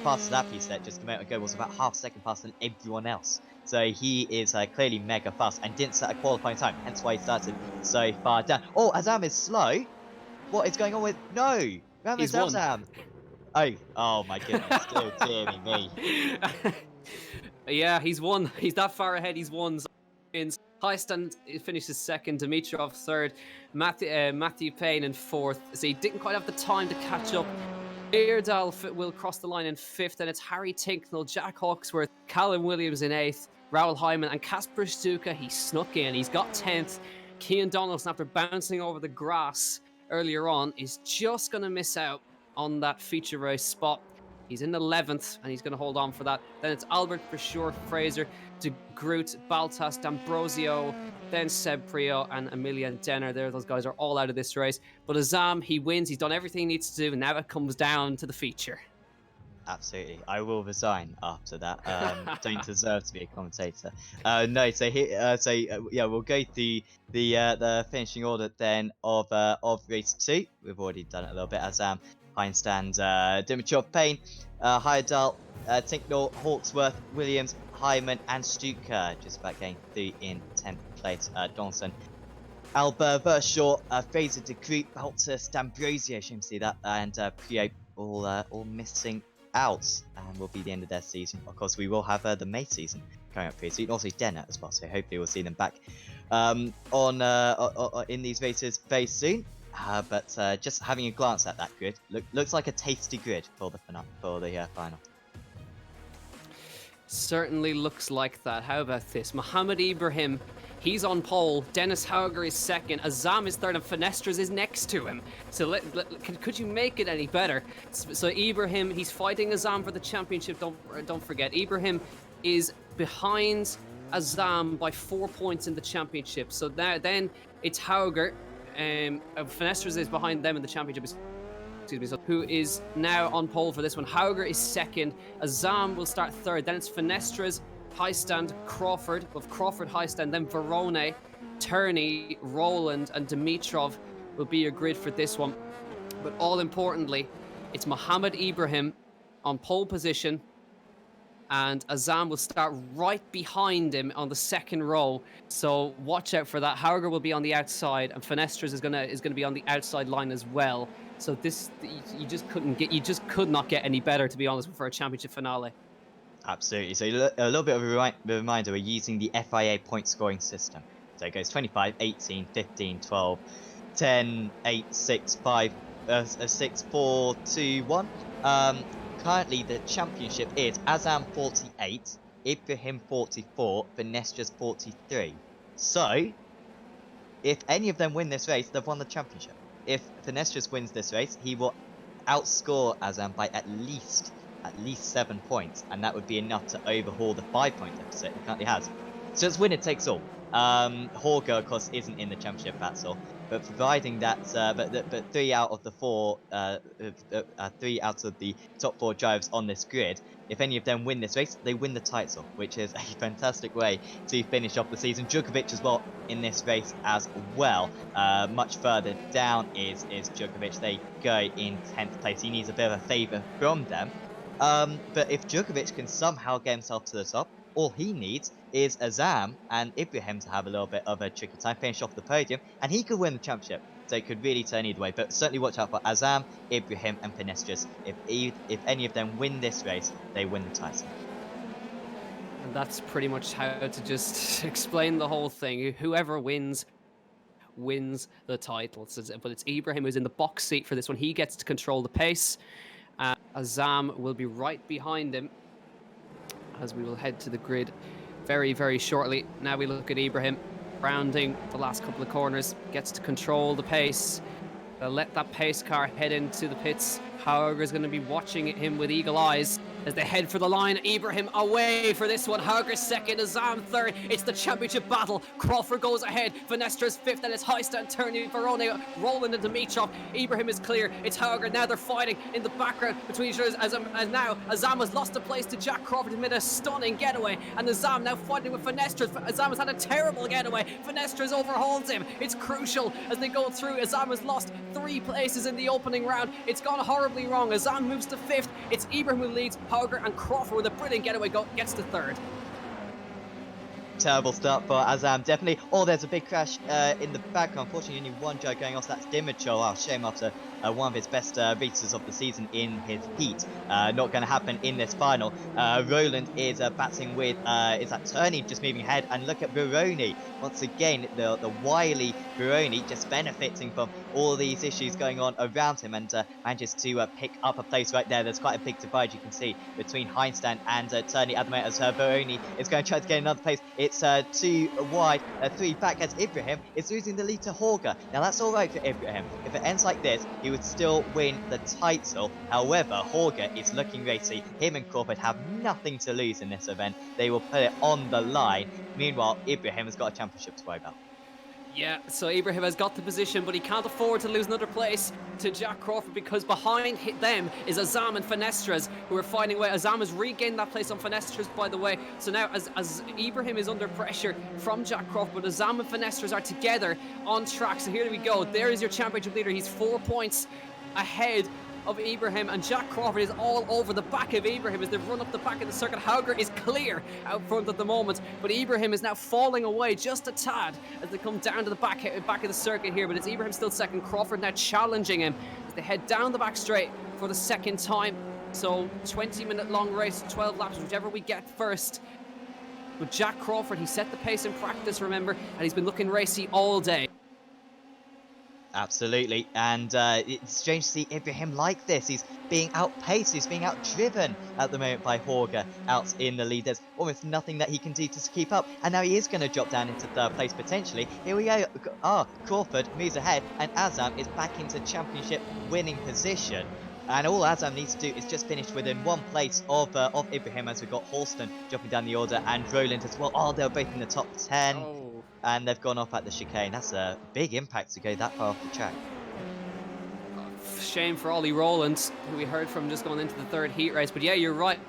fastest lap he set just a moment ago was about half a second faster than everyone else. So he is clearly mega fast and didn't set a qualifying time, hence why he started so far down. Oh, Azam is slow? What is going on with... No! Ramis Azam! Oh my goodness, still dearing me. Yeah, he's won. He's that far ahead, he's won. Heistan finishes 2nd, Dimitrov 3rd, Matthew Payne in 4th. So he didn't quite have the time to catch up. Heyerdahl will cross the line in 5th, and it's Harry Tinknell, Jack Hawksworth, Callum Williams in 8th, Raoul Hyman and Kasper Stuka. He snuck in. He's got 10th. Cian Donaldson, after bouncing over the grass earlier on, is just going to miss out on that feature race spot. He's in 11th, and he's going to hold on for that. Then it's Albert Verschoor, Fraser, De Groot, Baltas, D'Ambrosio, then Seb Prio and Emilian Denner. Those guys are all out of this race. But Azam, he wins. He's done everything he needs to do, and now it comes down to the feature. Absolutely, I will resign after that. Don't deserve to be a commentator. No, so here, yeah, we'll go through the finishing order then of race 2. We've already done it a little bit. Azam, Heinstand, Dimitrov, Payne, Heyerdahl, Tinknell, Hawksworth, Williams, Hyman, and Stuka. Just about getting through in 10th place. Donaldson, Albert Verschoor, Fraser, De Groot, Baltas, D'Ambrosio, shame to see that, and Prio all missing out, and will be the end of their season. Of course, we will have the May season coming up pretty soon. Also Denner as well, so hopefully we'll see them back in these races very soon. But just having a glance at that grid, looks like a tasty grid for the final. Certainly looks like that. How about this? Mohamed Ibrahim, he's on pole. Dennis Hauger is 2nd. Azam is 3rd, and Fenestres is next to him. So could you make it any better? So Ibrahim, he's fighting Azam for the championship. Don't forget, Ibrahim is behind Azam by 4 points in the championship. So then it's Hauger. Fenestres is behind them in the championship. So who is now on pole for this one. Hauger is 2nd. Azam will start 3rd. Then it's Fenestres, Heistand, Crawford. With Crawford, Heistand, then Verone, Turney, Roland, and Dimitrov will be your grid for this one. But all importantly, it's Mohamed Ibrahim on pole position, and Azam will start right behind him on the 2nd row. So watch out for that. Hauger will be on the outside, and Fenestres is gonna be on the outside line as well. So this you just could not get any better, to be honest, for a championship finale. Absolutely. So a little bit of a reminder, we're using the FIA point scoring system. So it goes 25, 18, 15, 12, 10, 8, 6, 5, 6, 4, 2, 1. Currently, the championship is Azam 48, Ibrahim 44, Fenestres 43. So, if any of them win this race, they've won the championship. If Fenestres wins this race, he will outscore Azam by at least 7 points, and that would be enough to overhaul the 5-point deficit he currently has. So it's winner takes all. Hauger, of course, isn't in the championship battle. but providing that, but 3 out of the top 4 drivers on this grid, if any of them win this race, they win the title, which is a fantastic way to finish off the season. Djokovic as well in this race as well. Much further down is Djokovic. They go in 10th place. He needs a bit of a favour from them. But if Djokovic can somehow get himself to the top, all he needs is Azam and Ibrahim to have a little bit of a tricky time, finish off the podium, and he could win the championship. So it could really turn either way. But certainly watch out for Azam, Ibrahim, and Finestris. If any of them win this race, they win the title. And that's pretty much how to just explain the whole thing. Whoever wins the title. But it's Ibrahim who's in the box seat for this one. He gets to control the pace. Azam will be right behind him as we will head to the grid very, very shortly. Now we look at Ibrahim rounding the last couple of corners, gets to control the pace. They'll let that pace car head into the pits. Hauger is going to be watching him with eagle eyes as they head for the line. Ibrahim away for this one. Hauger second, Azam third. It's the championship battle. Crawford goes ahead. Finestra's fifth, and it's Heistan, Turney, Verone, Roland and Dimitrov. Ibrahim is clear. It's Hauger. Now they're fighting in the background between each other. And now Azam has lost a place to Jack Crawford. He made a stunning getaway. And Azam now fighting with Finestra. Azam has had a terrible getaway. Finestra's overhauls him. It's crucial as they go through. Azam has lost 3 places in the opening round. It's gone horribly wrong. Azam moves to 5th. It's Ibrahim who leads. Hauger and Crawford with a brilliant getaway gets to 3rd. Terrible start for Azam, definitely. Oh, there's a big crash in the background. Unfortunately, only one drive going off. So that's Dimitrov. Oh, shame after one of his best races of the season in his heat. Not going to happen in this final. Roland is battling with, is that Turney just moving ahead? And look at Verone. Once again, the wily Verone just benefiting from all these issues going on around him and manages to pick up a place right there. There's quite a big divide you can see between Heistan and Turney at the moment as Verone is going to try to get another place. It's 2 wide, 3 back as Ibrahim is losing the lead to Hauger. Now that's alright for Ibrahim. If it ends like this, he would still win the title. However, Hauger is looking racy. Him and Crawford have nothing to lose in this event. They will put it on the line. Meanwhile, Ibrahim has got a championship to worry about. Yeah, so Ibrahim has got the position, but he can't afford to lose another place to Jack Crawford because behind them is Azam and Finestras who are fighting away. Azam has regained that place on Finestras, by the way. So now as Ibrahim is under pressure from Jack Crawford, but Azam and Finestras are together on track. So here we go. There is your championship leader. He's 4 points ahead of Ibrahim, and Jack Crawford is all over the back of Ibrahim as they run up the back of the circuit. Hauger is clear out front at the moment, but Ibrahim is now falling away just a tad as they come down to the back of the circuit here. But it's Ibrahim still second. Crawford now challenging him as they head down the back straight for the second time. So 20-minute long race, 12 laps, whichever we get first. But Jack Crawford, he set the pace in practice, remember, and he's been looking racy all day. Absolutely, and it's strange to see Ibrahim like this. He's being outpaced, he's being outdriven at the moment by Hauger out in the lead. There's almost nothing that he can do to keep up, and now he is going to drop down into 3rd place potentially. Here we go. Crawford moves ahead, and Azam is back into championship winning position. And all Azam needs to do is just finish within 1 place of Ibrahim, as we've got Halston dropping down the order and Roland as well. Oh, they're both in the top 10. Oh. And they've gone off at the chicane. That's a big impact to go that far off the track. Shame for Ollie Rowland, who we heard from just going into the 3rd heat race. But yeah, you're right.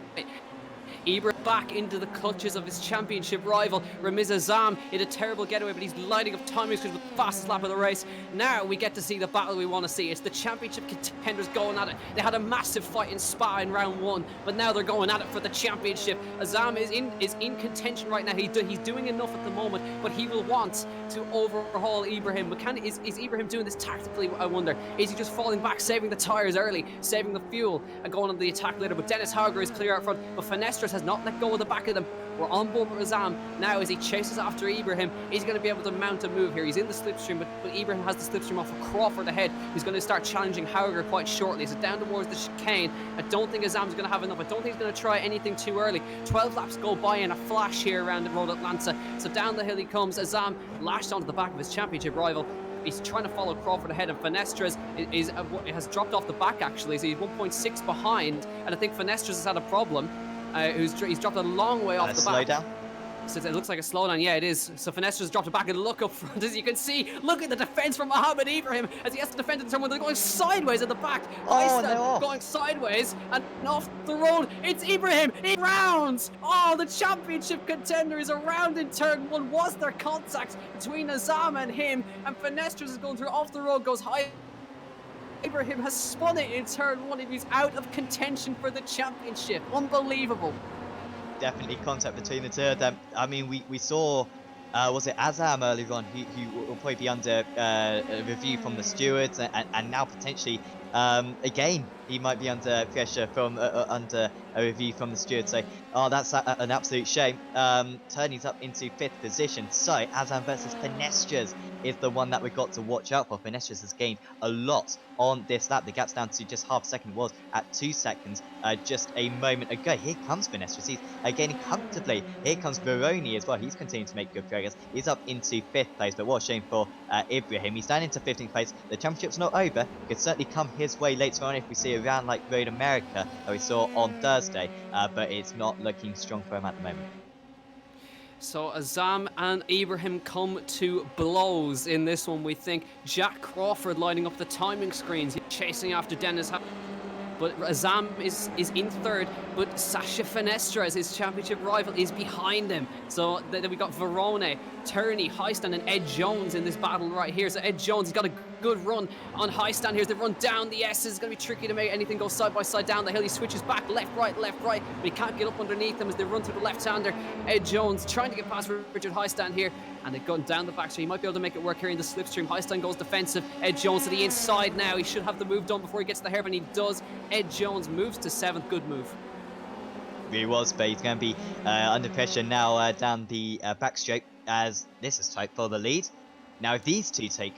Ibrahim back into the clutches of his championship rival, Ramiz Azam, in a terrible getaway, but he's lighting up timings with the fastest lap of the race. Now we get to see the battle we want to see. It's the championship contenders going at it. They had a massive fight in Spa in round 1, but now they're going at it for the championship. Azam is in contention right now. He's doing enough at the moment, but he will want to overhaul Ibrahim. But is Ibrahim doing this tactically, I wonder? Is he just falling back, saving the tyres early, saving the fuel, and going on the attack later? But Dennis Hauger is clear out front, but Finestras has not let go of the back of them. We're on board with Azam now as he chases after Ibrahim. He's going to be able to mount a move here. He's in the slipstream, but Ibrahim has the slipstream off of Crawford ahead, who's going to start challenging Hauger quite shortly. So down towards the chicane. I don't think Azam's going to have enough. I don't think he's going to try anything too early. 12 laps go by in a flash here around the Road Atlanta. So down the hill he comes. Azam lashed onto the back of his championship rival. He's trying to follow Crawford ahead, and Finestras has dropped off the back actually, so he's 1.6 behind, and I think Finestras has had a problem. He's dropped a long way off the back. Slow down. So it looks like a slowdown. Yeah, it is. So Finestra's dropped it back and look up front, as you can see. Look at the defense from Mohamed Ibrahim as he has to defend in turn one. They're going sideways at the back. Oh, they're off. going sideways and off the road. It's Ibrahim. He rounds. Oh, the championship contender is around in turn one. Was there contact between Azam and him? And Finestra's is going through off the road, goes high. Ibrahim has spun it in turn one and he's out of contention for the championship. Unbelievable. Definitely contact between the two of them. I mean, we saw, was it Azam earlier on, who will probably be under a review from the stewards, and now potentially, again, he might be under pressure from under a review from the stewards. So, oh, that's an absolute shame. Turney's up into 5th position. So, Azam versus Finestras is the one that we've got to watch out for. Finestras has gained a lot on this lap. The gap's down to just half a second, was at 2 seconds just a moment ago. Here comes Finestras. He's gaining comfortably. Here comes Veroni as well. He's continuing to make good progress. He's up into 5th place, but what a shame for Ibrahim. He's down into 15th place. The championship's not over. It could certainly come his way later on if we see a round like Road America that we saw on Thursday, but it's not looking strong for him at the moment. So Azam and Ibrahim come to blows in this one, we think. Jack Crawford lining up the timing screens, chasing after Dennis. But Azam is in 3rd, but Sasha Finestra, as his championship rival, is behind him. So then we got Verone, Turney, Highstand, and Ed Jones in this battle right here. So Ed Jones, he's got a good run on Highstand here. As they run down the S's, it's going to be tricky to make anything go side by side down the hill. He switches back, left, right, but he can't get up underneath them as they run through the left-hander. Ed Jones trying to get past Richard Highstand here, and they've gone down the back, so he might be able to make it work here in the slipstream. Highstand goes defensive. Ed Jones to the inside now. He should have the move done before he gets to the hairpin. He does. Ed Jones moves to 7th. Good move. Really was, but he's going to be under pressure now down the backstroke, as this is tight for the lead. Now, if these two take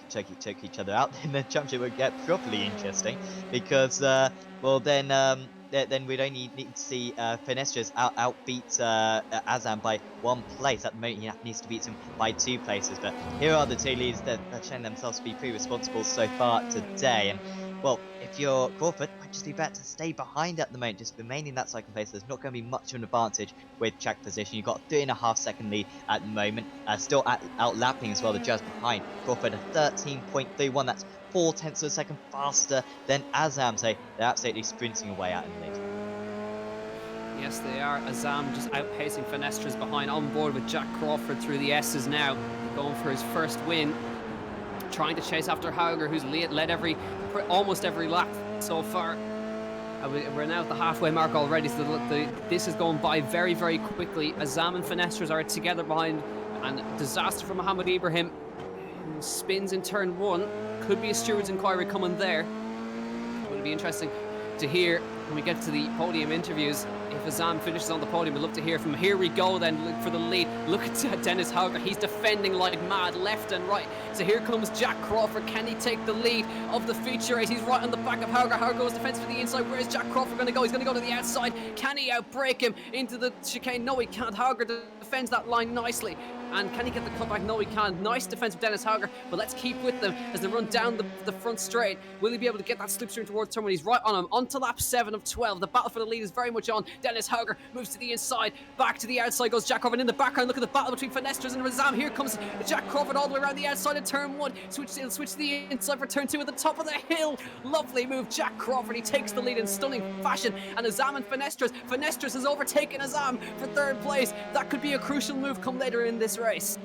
each other out, then the championship would get properly interesting, because, well, then we'd only need to see Finestras outbeat Azam by 1 place. At the moment, he needs to beat him by 2 places. But here are the two leads that are showing themselves to be pretty responsible so far today. And, well, if you're Crawford, it might just be better to stay behind at the moment, just remaining that second place. There's not going to be much of an advantage with track position. You've got a 3.5 second lead at the moment, still outlapping as well the just behind. Crawford a 13.31, that's 0.4 of a second faster than Azam, so they're absolutely sprinting away out in the lead. Yes, they are. Azam just outpacing Finestras behind, on board with Jack Crawford through the S's now, going for his first win. Trying to chase after Hauger, who's led almost every lap so far. We're now at the halfway mark already, so this is going by very, very quickly. Azam and Finestras are together behind, and disaster for Mohamed Ibrahim. Spins in turn 1. Could be a steward's inquiry coming there. It'll be interesting to hear when we get to the podium interviews. If Azam finishes on the podium, we'd love to hear from him. Here we go then, look for the lead. Look at Dennis Hauger. He's defending like mad, left and right. So here comes Jack Crawford. Can he take the lead of the feature race? He's right on the back of Hauger. Hauger goes defense for the inside. Where's Jack Crawford going to go? He's going to go to the outside. Can he outbreak him into the chicane? No, he can't. Hauger defends that line nicely. And can he get the comeback? No, he can't. Nice defense from Dennis Hauger, but let's keep with them as they run down the front straight. Will he be able to get that slipstream towards turn 1? He's right on him. On to lap 7 of 12. The battle for the lead is very much on. Dennis Hauger moves to the inside. Back to the outside goes Jack Crawford. In the background, look at the battle between Finestras and Azam. Here comes Jack Crawford all the way around the outside of turn 1. He'll switch to the inside for turn 2 at the top of the hill. Lovely move. Jack Crawford, he takes the lead in stunning fashion. And Azam and Finestras. Finestras has overtaken Azam for 3rd place. That could be a crucial move come later in this race.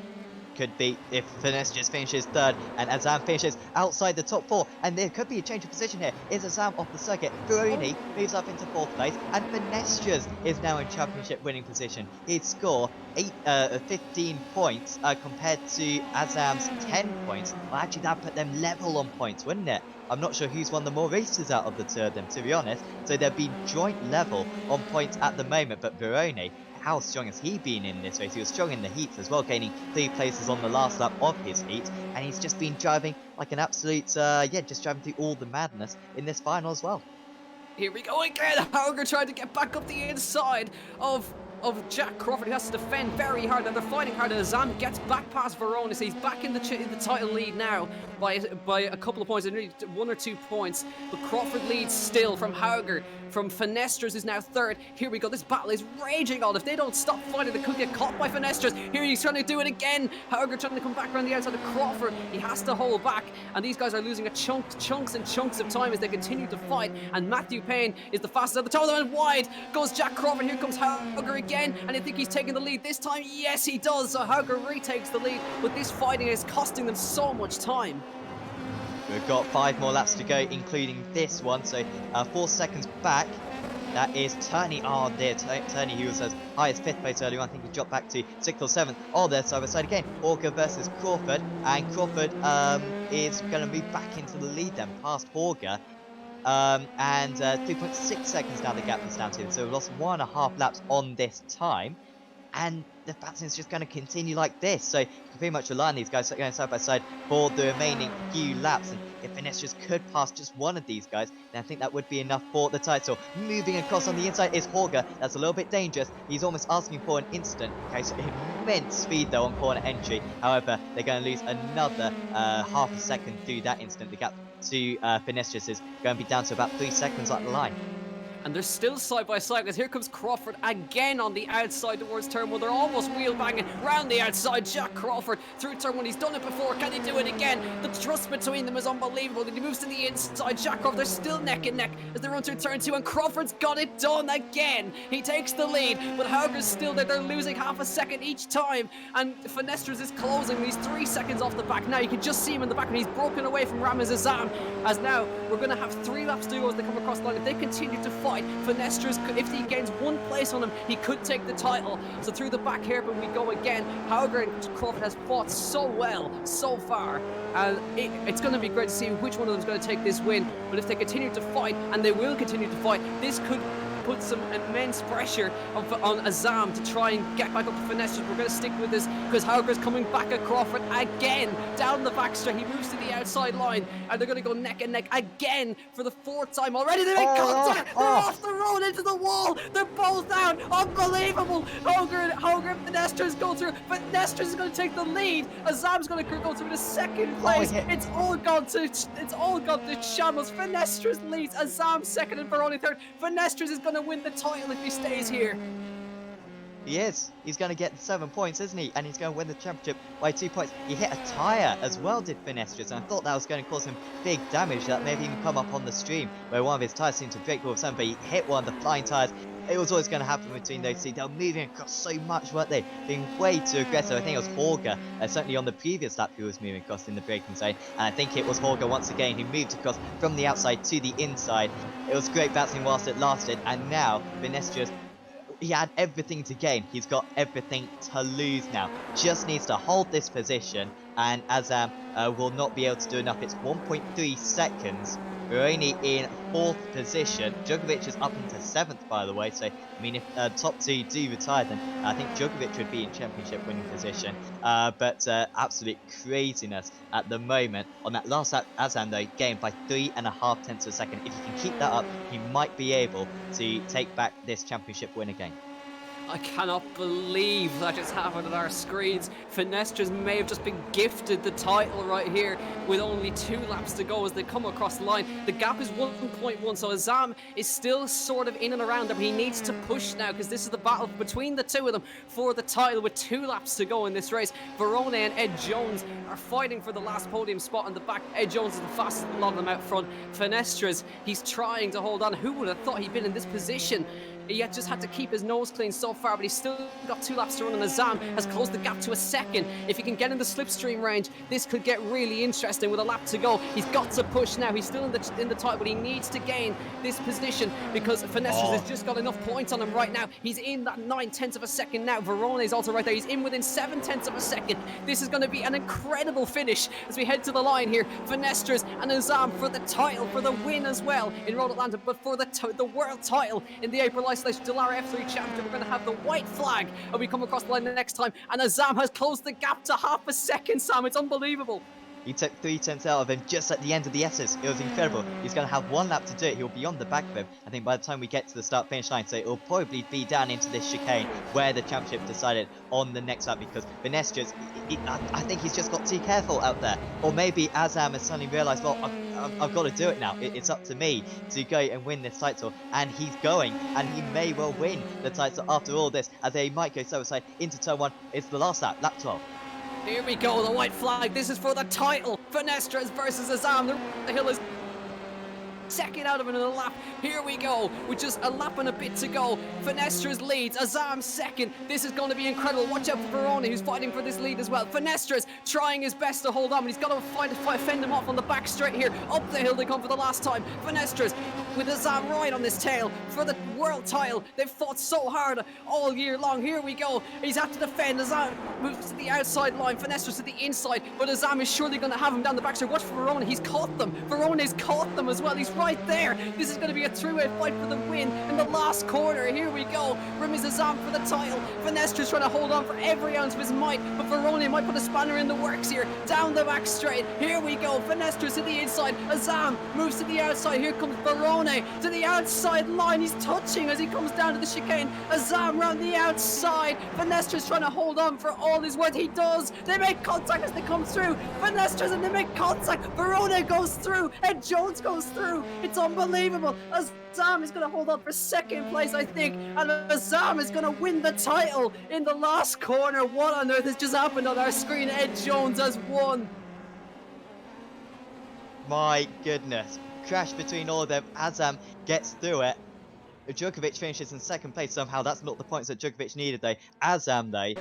Could be if Finestras finishes 3rd and Azam finishes outside the top 4, and there could be a change of position here. Is Azam off the circuit? Veroni moves up into 4th place, and Finestras is now in championship winning position. He'd score 15 points compared to Azam's 10 points. Well, actually that put them level on points, wouldn't it? I'm not sure who's won the more races out of the two of them, to be honest. So they'd be joint level on points at the moment, but Veroni, how strong has he been in this race? He was strong in the heats as well, gaining 3 places on the last lap of his heat, and he's just been driving like an absolute, just driving through all the madness in this final as well. Here we go again. Hauger trying to get back up the inside of of Jack Crawford, who has to defend very hard, and they're fighting hard. Azam gets back past Veronis. He's back in the title lead now by a couple of points, nearly 1 or 2 points. But Crawford leads still from Hauger, from Finestras, who's now third. Here we go. This battle is raging on. If they don't stop fighting, they could get caught by Finestras. Here he's trying to do it again. Hauger trying to come back around the outside of Crawford. He has to hold back, and these guys are losing chunks and chunks of time as they continue to fight. And Matthew Payne is the fastest at the top of them, and wide goes Jack Crawford. Here comes Hauger again, and I think he's taking the lead this time. Yes, he does. So Hauger retakes the lead, but this fighting is costing them so much time. We've got 5 more laps to go, including this one. So 4 seconds back. That is Turney. Oh dear, Turney, he was as high as 5th place earlier on. I think he dropped back to 6th or 7th. Oh, they're side by side again. Horger versus Crawford. And Crawford is going to move back into the lead then, past Horger. And 3.6 seconds now the gap is down to. So we've lost 1.5 laps on this time. And the battling is just going to continue like this. So you can pretty much rely on these guys going side by side for the remaining few laps. And if Finestras could pass just one of these guys, then I think that would be enough for the title. Moving across on the inside is Horger. That's a little bit dangerous. He's almost asking for an instant. Okay, so immense speed though on corner entry. However, they're going to lose another half a second through that instant. The gap to Finestras is going to be down to about 3 seconds on the line. And they're still side by side, because here comes Crawford again on the outside towards turn 1. They're almost wheel banging round the outside. Jack Crawford through turn 1. He's done it before. Can he do it again? The trust between them is unbelievable. He moves to the inside. Jack Crawford, they're still neck and neck as they run through turn 2, and Crawford's got it done again. He takes the lead, but Hauger's still there. They're losing half a second each time, and Finestras is closing. He's 3 seconds off the back. Now you can just see him in the back, and he's broken away from Ramez Azam. As now we're going to have 3 laps to go as they come across the line. If they continue to fight, Finestras, if he gains 1 place on him, he could take the title. So through the back hairpin we go again. Hauger and Crawford has fought so well so far, and it's going to be great to see which one of them is going to take this win. But if they continue to fight, and they will continue to fight, this could put some immense pressure on Azam to try and get back up to Finestras. We're going to stick with this because Hauger's coming back at Crawford again down the back straight. He moves to the outside line, and they're going to go neck and neck again for the 4th time already. They make contact. They're off the road into the wall. They're both down. Unbelievable. Hauger and Finestras go through. Finestras is going to take the lead. Azam's going to go through the 2nd place. It's all gone to shambles. Finestras leads. Azam 2nd and Veroni 3rd. Finestras is going to win the title if he stays here. He is. He's going to get 7 points, isn't he? And he's going to win the championship by 2 points. He hit a tyre as well, did Finestras, and I thought that was going to cause him big damage. That maybe even come up on the stream where one of his tyres seemed to break all of a sudden, but he hit one of the flying tyres. It was always going to happen between those two. They were moving across so much, weren't they? Being way too aggressive. I think it was Horger, certainly on the previous lap, who was moving across in the braking zone. And I think it was Horger once again who moved across from the outside to the inside. It was great bouncing whilst it lasted. And now, Finestras, he had everything to gain. He's got everything to lose now. Just needs to hold this position, and Azam will not be able to do enough. It's 1.3 seconds. We're only in 4th position. Djokovic is up into 7th, by the way. So, I mean, if top 2 do retire, then I think Djokovic would be in championship winning position. But absolute craziness at the moment. On that last lap, Azam, though, gained by 3.5 tenths of a second. If he can keep that up, he might be able to take back this championship win again. I cannot believe that just happened on our screens. Finestras may have just been gifted the title right here with only 2 laps to go as they come across the line. The gap is 1.1, so Azam is still sort of in and around there, but he needs to push now because this is the battle between the 2 of them for the title with 2 laps to go in this race. Verone and Ed Jones are fighting for the last podium spot in the back. Ed Jones is the fastest of a lot of them out front. Finestras, he's trying to hold on. Who would have thought he'd been in this position? He just had to keep his nose clean so far, but he's still got 2 laps to run, and Azam has closed the gap to a 2nd. If he can get in the slipstream range, this could get really interesting with a lap to go. He's got to push now. He's still in the title, but he needs to gain this position because Finestras has just got enough points on him right now. He's in that 9 tenths of a second now. Verone is also right there. He's in within 7 tenths of a second. This is going to be an incredible finish as we head to the line here. Finestras and Azam for the title, for the win as well in Road Atlanta, but for the world title in the April Isolation Dallara F3 Championship. We're going to have the white flag and we come across the line the next time, and Azam has closed the gap to half a second. Sam, it's unbelievable. He took 3 tenths out of him just at the end of the S's. It was incredible. He's going to have 1 lap to do it. He'll be on the back of him, I think, by the time we get to the start-finish line. So it'll probably be down into this chicane where the championship decided on the next lap, because Venestra's, I think he's just got too careful out there. Or maybe Azam has suddenly realised, well, I've got to do it now. It's up to me to go and win this title. And he's going, and he may well win the title after all this, as they might go side into turn 1. It's the last lap, lap 12. Here we go, the white flag. This is for the title. Finestras versus Azam. The hill is second out of another lap. Here we go, with just a lap and a bit to go. Finestras leads, Azam second. This is going to be incredible. Watch out for Veroni, who's fighting for this lead as well. Finestras trying his best to hold on, but he's got to fend him off on the back straight here. Up the hill they come for the last time. Finestras with Azam right on his tail for the world title. They've fought so hard all year long. Here we go. He's had to defend. Azam moves to the outside line. Finestras to the inside, but Azam is surely going to have him down the back straight. Watch for Veroni. He's caught them. Veroni's caught them as well. He's right there. This is going to be a three-way fight for the win in the last corner. Here we go. Ramiz Azam for the title. Finestra's trying to hold on for every ounce of his might, but Veroni might put a spanner in the works here. Down the back straight. Here we go. Finestra's to the inside. Azam moves to the outside. Here comes Veroni to the outside line. He's touching as he comes down to the chicane. Azam round the outside. Finestra's trying to hold on for all his worth. He does. They make contact as they come through. Finestra's and they make contact. Veroni goes through. Ed Jones goes through. It's unbelievable. Azam is going to hold on for second place, I think, and Azam is going to win the title in the last corner. What on earth has just happened on our screen? Ed Jones has won. My goodness. Crash between all of them. Azam gets through it. Djokovic finishes in second place somehow. That's not the points that Djokovic needed, though. Azam, though,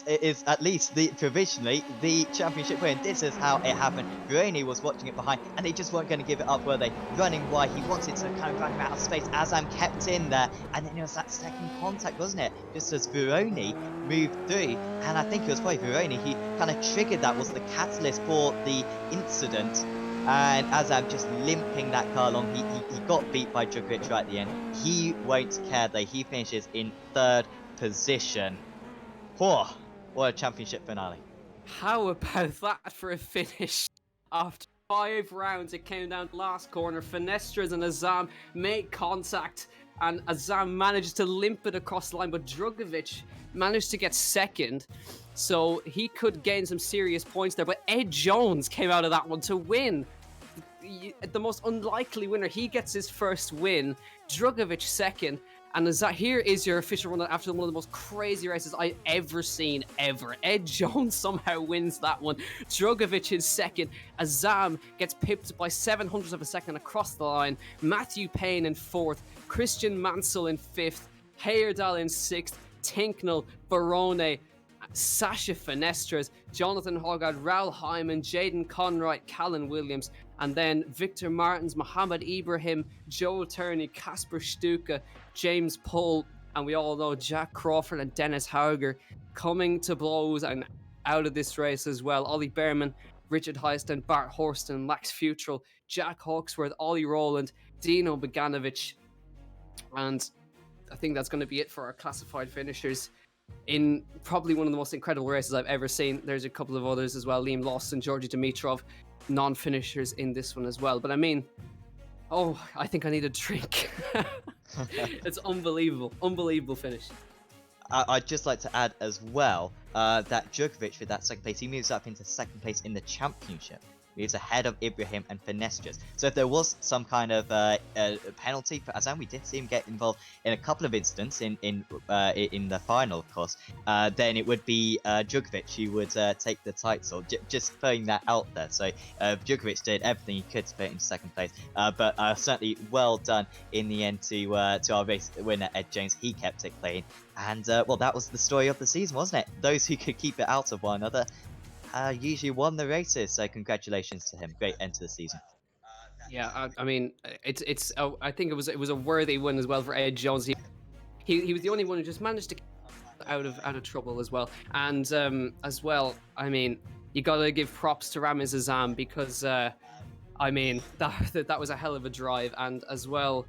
is at least provisionally the championship win. This is how it happened. Veroni was watching it behind, and they just weren't going to give it up, were they? Running wide, he wanted to kind of run him out of space. Azam kept in there, and then it was that second contact, wasn't it? Just as Veroni moved through, and I think it was probably Veroni, he kind of triggered that, was the catalyst for the incident. And Azam just limping that car along. He got beat by Djokovic right at the end. He won't care, though. He finishes in third position. Whoa, what a championship finale. How about that for a finish? After 5 rounds, it came down to the last corner. Finestras and Azam make contact, and Azam manages to limp it across the line, but Djokovic managed to get second, so he could gain some serious points there. But Ed Jones came out of that one to win. The most unlikely winner. He gets his first win. Djokovic second. And here is your official run after one of the most crazy races I've ever seen, ever. Ed Jones somehow wins that one. Djokovic is second. Azam gets pipped by 700ths of a second across the line. Matthew Payne in fourth. Christian Mansell in fifth. Heyerdahl in sixth. Tinknell, Veroni, Sasha Finestras, Jonathan Hogarth, Raoul Hyman, Jaden Conroy, Callan Williams, and then Victor Martins, Mohamed Ibrahim, Joel Turney, Kasper Stuka, James Pohl, and we all know Jack Crawford and Dennis Hauger coming to blows and out of this race as well. Ollie Behrman, Richard Heisten, Bart Horston, Max Futrell, Jack Hawksworth, Ollie Rowland, Dino Beganovic, and I think that's going to be it for our classified finishers in probably one of the most incredible races I've ever seen. There's a couple of others as well. Liam Lawson, Georgi Dimitrov, non-finishers in this one as well. But I mean, I think I need a drink. It's unbelievable finish. I'd just like to add as well that Djokovic, with that second place, he moves up into second place in the championship. He's ahead of Ibrahim and Finestras. So if there was some kind of penalty for Azam, we did see him get involved in a couple of incidents in the final, of course. Then it would be Djokovic who would take the title. Just throwing that out there. So Djokovic did everything he could to put it in second place. But certainly well done in the end to our race winner Ed Jones. He kept it clean, and well, that was the story of the season, wasn't it? Those who could keep it out of one another usually won the races, so congratulations to him. Great end to the season. Yeah, I mean, it's. I think it was a worthy win as well for Ed Jones. He was the only one who just managed to get out of trouble as well. And as well, I mean, you gotta give props to Ramiz Azam because I mean that was a hell of a drive, and as well,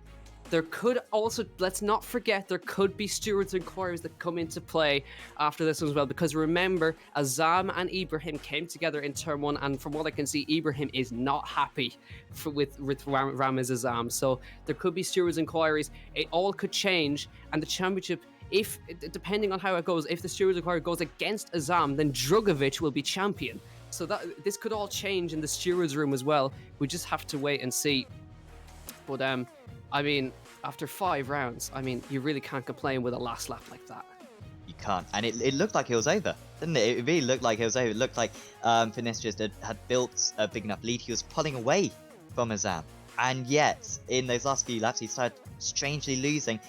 There could also, let's not forget, there could be stewards inquiries that come into play after this one as well, because remember, Azam and Ibrahim came together in turn 1, and from what I can see, Ibrahim is not happy with Ramiz Azam, so there could be stewards inquiries. It all could change, and the championship, if depending on how it goes, if the stewards inquiry goes against Azam, then Drugovic will be champion. So that this could all change in the stewards room as well. We just have to wait and see. But I mean, after 5 rounds, I mean, you really can't complain with a last lap like that. You can't. And it looked like it was over, didn't it? It really looked like it was over. It looked like Finestrius had built a big enough lead. He was pulling away from Azam. And yet, in those last few laps, he started strangely losing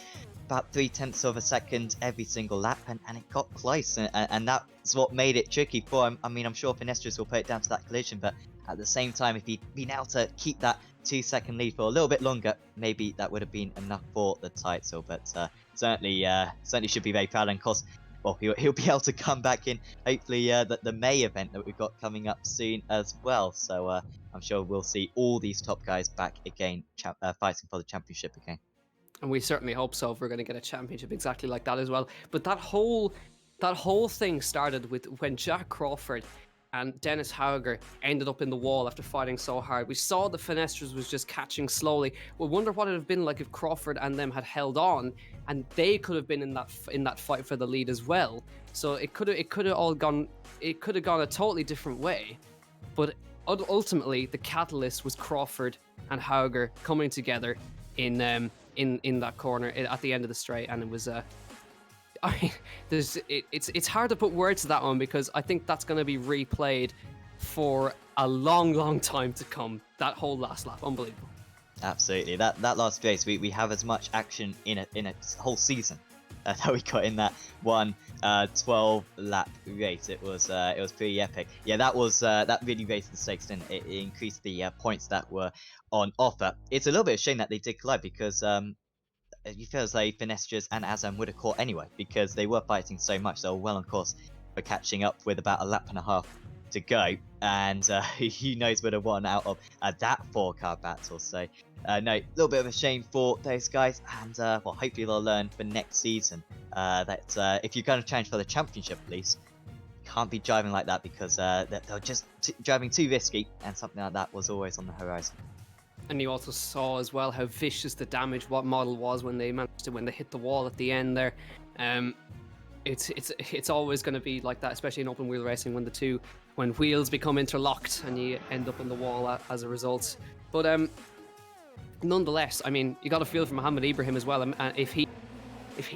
about 0.3 of a second every single lap, and it got close. And that's what made it tricky for him. I mean, I'm sure Finestrius will put it down to that collision, but at the same time, if he'd been able to keep that 2-second lead for a little bit longer, maybe that would have been enough for the title. But certainly should be very proud. And of course, well, he'll be able to come back in hopefully the May event that we've got coming up soon as well. So I'm sure we'll see all these top guys back again, fighting for the championship again. And we certainly hope so, if we're going to get a championship exactly like that as well. But that whole thing started with when Jack Crawford and Dennis Hauger ended up in the wall after fighting so hard. We saw the Finestrius was just catching slowly. We wonder what it would have been like if Crawford and them had held on, and they could have been in that fight for the lead as well. So it could have gone a totally different way. But ultimately, the catalyst was Crawford and Hauger coming together in that corner at the end of the straight, and it was it's hard to put words to that one, because I think that's going to be replayed for a long time to come. That whole last lap, unbelievable. Absolutely, that last race, we have as much action in a whole season that we got in that one 12-lap race. It was pretty epic. Yeah, that really raised the stakes, didn't it? It increased the points that were on offer. It's a little bit of a shame that they did collide, because it feels like Finestrius and Azam would have caught anyway, because they were fighting so much. They were well on course for catching up with about a lap and a half to go, and who knows would have won out of that 4-car battle. So no, a little bit of a shame for those guys, and well, hopefully they'll learn for next season that if you're going to challenge for the championship at least, you can't be driving like that, because they're just driving too risky, and something like that was always on the horizon. And you also saw as well how vicious the damage model was when they hit the wall at the end there. It's always going to be like that, especially in open wheel racing, when wheels become interlocked and you end up in the wall as a result. But nonetheless, I mean, you got to feel for Mohammed Ibrahim as well. And if he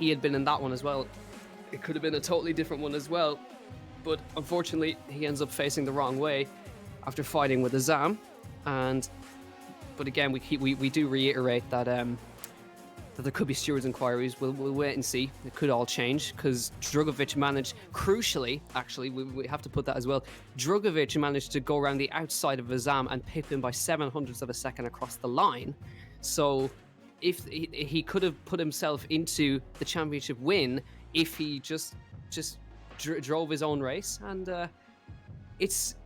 had been in that one as well, it could have been a totally different one as well. But unfortunately, he ends up facing the wrong way after fighting with Azam. But again, we do reiterate that that there could be stewards inquiries. We'll wait and see. It could all change, because Drugovic managed, crucially, actually, we have to put that as well. Drugovic managed to go around the outside of Azam and pip him by 700ths of a second across the line. So if he could have put himself into the championship win if he just drove his own race. And it's,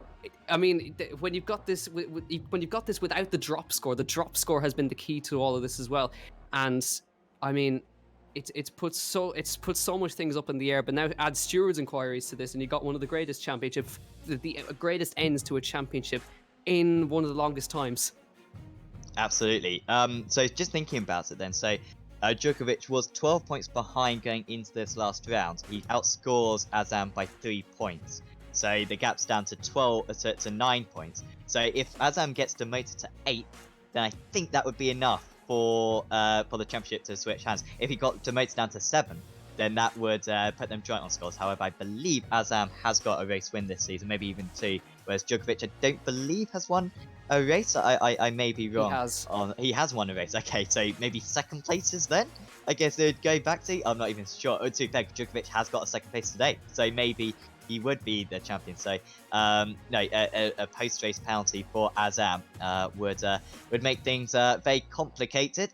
I mean, when you've got this without the drop score has been the key to all of this as well. And I mean, it's put so much things up in the air. But now add stewards inquiries to this, and you got one of the greatest championships, the greatest ends to a championship in one of the longest times. Absolutely. So just thinking about it then, so Djokovic was 12 points behind going into this last round. He outscores Azam by 3 points. So the gap's down to 9 points. So if Azam gets demoted to 8, then I think that would be enough for the championship to switch hands. If he got demoted down to 7, then that would put them joint on scores. However, I believe Azam has got a race win this season, maybe even 2, whereas Djokovic I don't believe has won a race. I may be wrong. He has won a race. Okay, so maybe second places then, I guess they would go back to. I'm not even sure. To fair, Djokovic has got a second place today, so maybe he would be the champion. So no, a post-race penalty for Azam would make things very complicated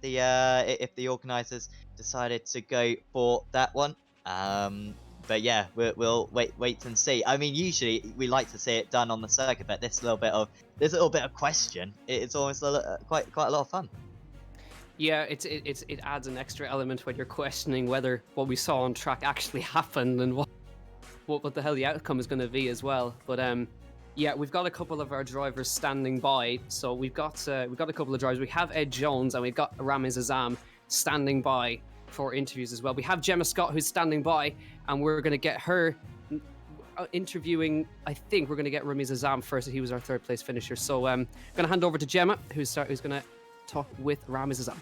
if the organisers decided to go for that one. But yeah, we'll wait and see. I mean, usually we like to see it done on the circuit, but there's a little bit of question. It's almost quite a lot of fun. Yeah, it adds an extra element when you're questioning whether what we saw on track actually happened and what the hell the outcome is going to be as well. But yeah, we've got a couple of our drivers standing by. So we've got a couple of drivers. We have Ed Jones and we've got Ramiz Azam standing by for interviews as well. We have Gemma Scott who's standing by, and we're going to get her interviewing. I think we're going to get Ramiz Azam first. He was our third place finisher. So I'm going to hand over to Gemma, who's going to talk with Ramiz Azam.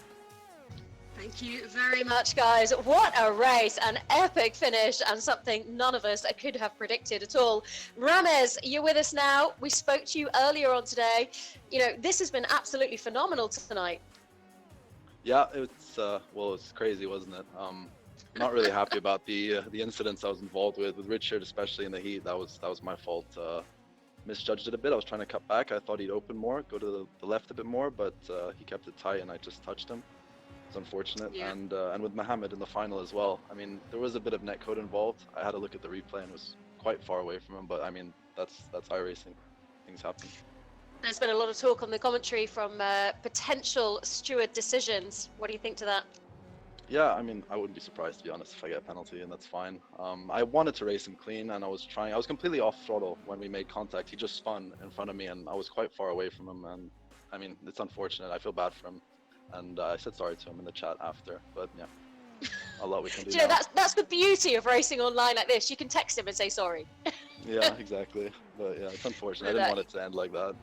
Thank you very much, guys. What a race, an epic finish, and something none of us could have predicted at all. Ramiz, you're with us now. We spoke to you earlier on today. You know, this has been absolutely phenomenal tonight. Yeah, it's crazy, wasn't it? Not really happy about the incidents I was involved with Richard, especially in the heat. That was my fault. Misjudged it a bit. I was trying to cut back. I thought he'd open more, go to the left a bit more, but he kept it tight, and I just touched him. It's unfortunate. Yeah. And with Mohammed in the final as well. I mean, there was a bit of netcode involved. I had a look at the replay and it was quite far away from him. But I mean, that's iRacing. Things happen. There's been a lot of talk on the commentary from potential steward decisions. What do you think to that? Yeah, I mean, I wouldn't be surprised, to be honest, if I get a penalty, and that's fine. I wanted to race him clean, and I was completely off throttle when we made contact. He just spun in front of me, and I was quite far away from him, and I mean, it's unfortunate. I feel bad for him, and I said sorry to him in the chat after, but yeah, a lot we can do. Do you know, now. that's the beauty of racing online like this. You can text him and say sorry. Yeah, exactly. But yeah, it's unfortunate. I didn't want it to end like that.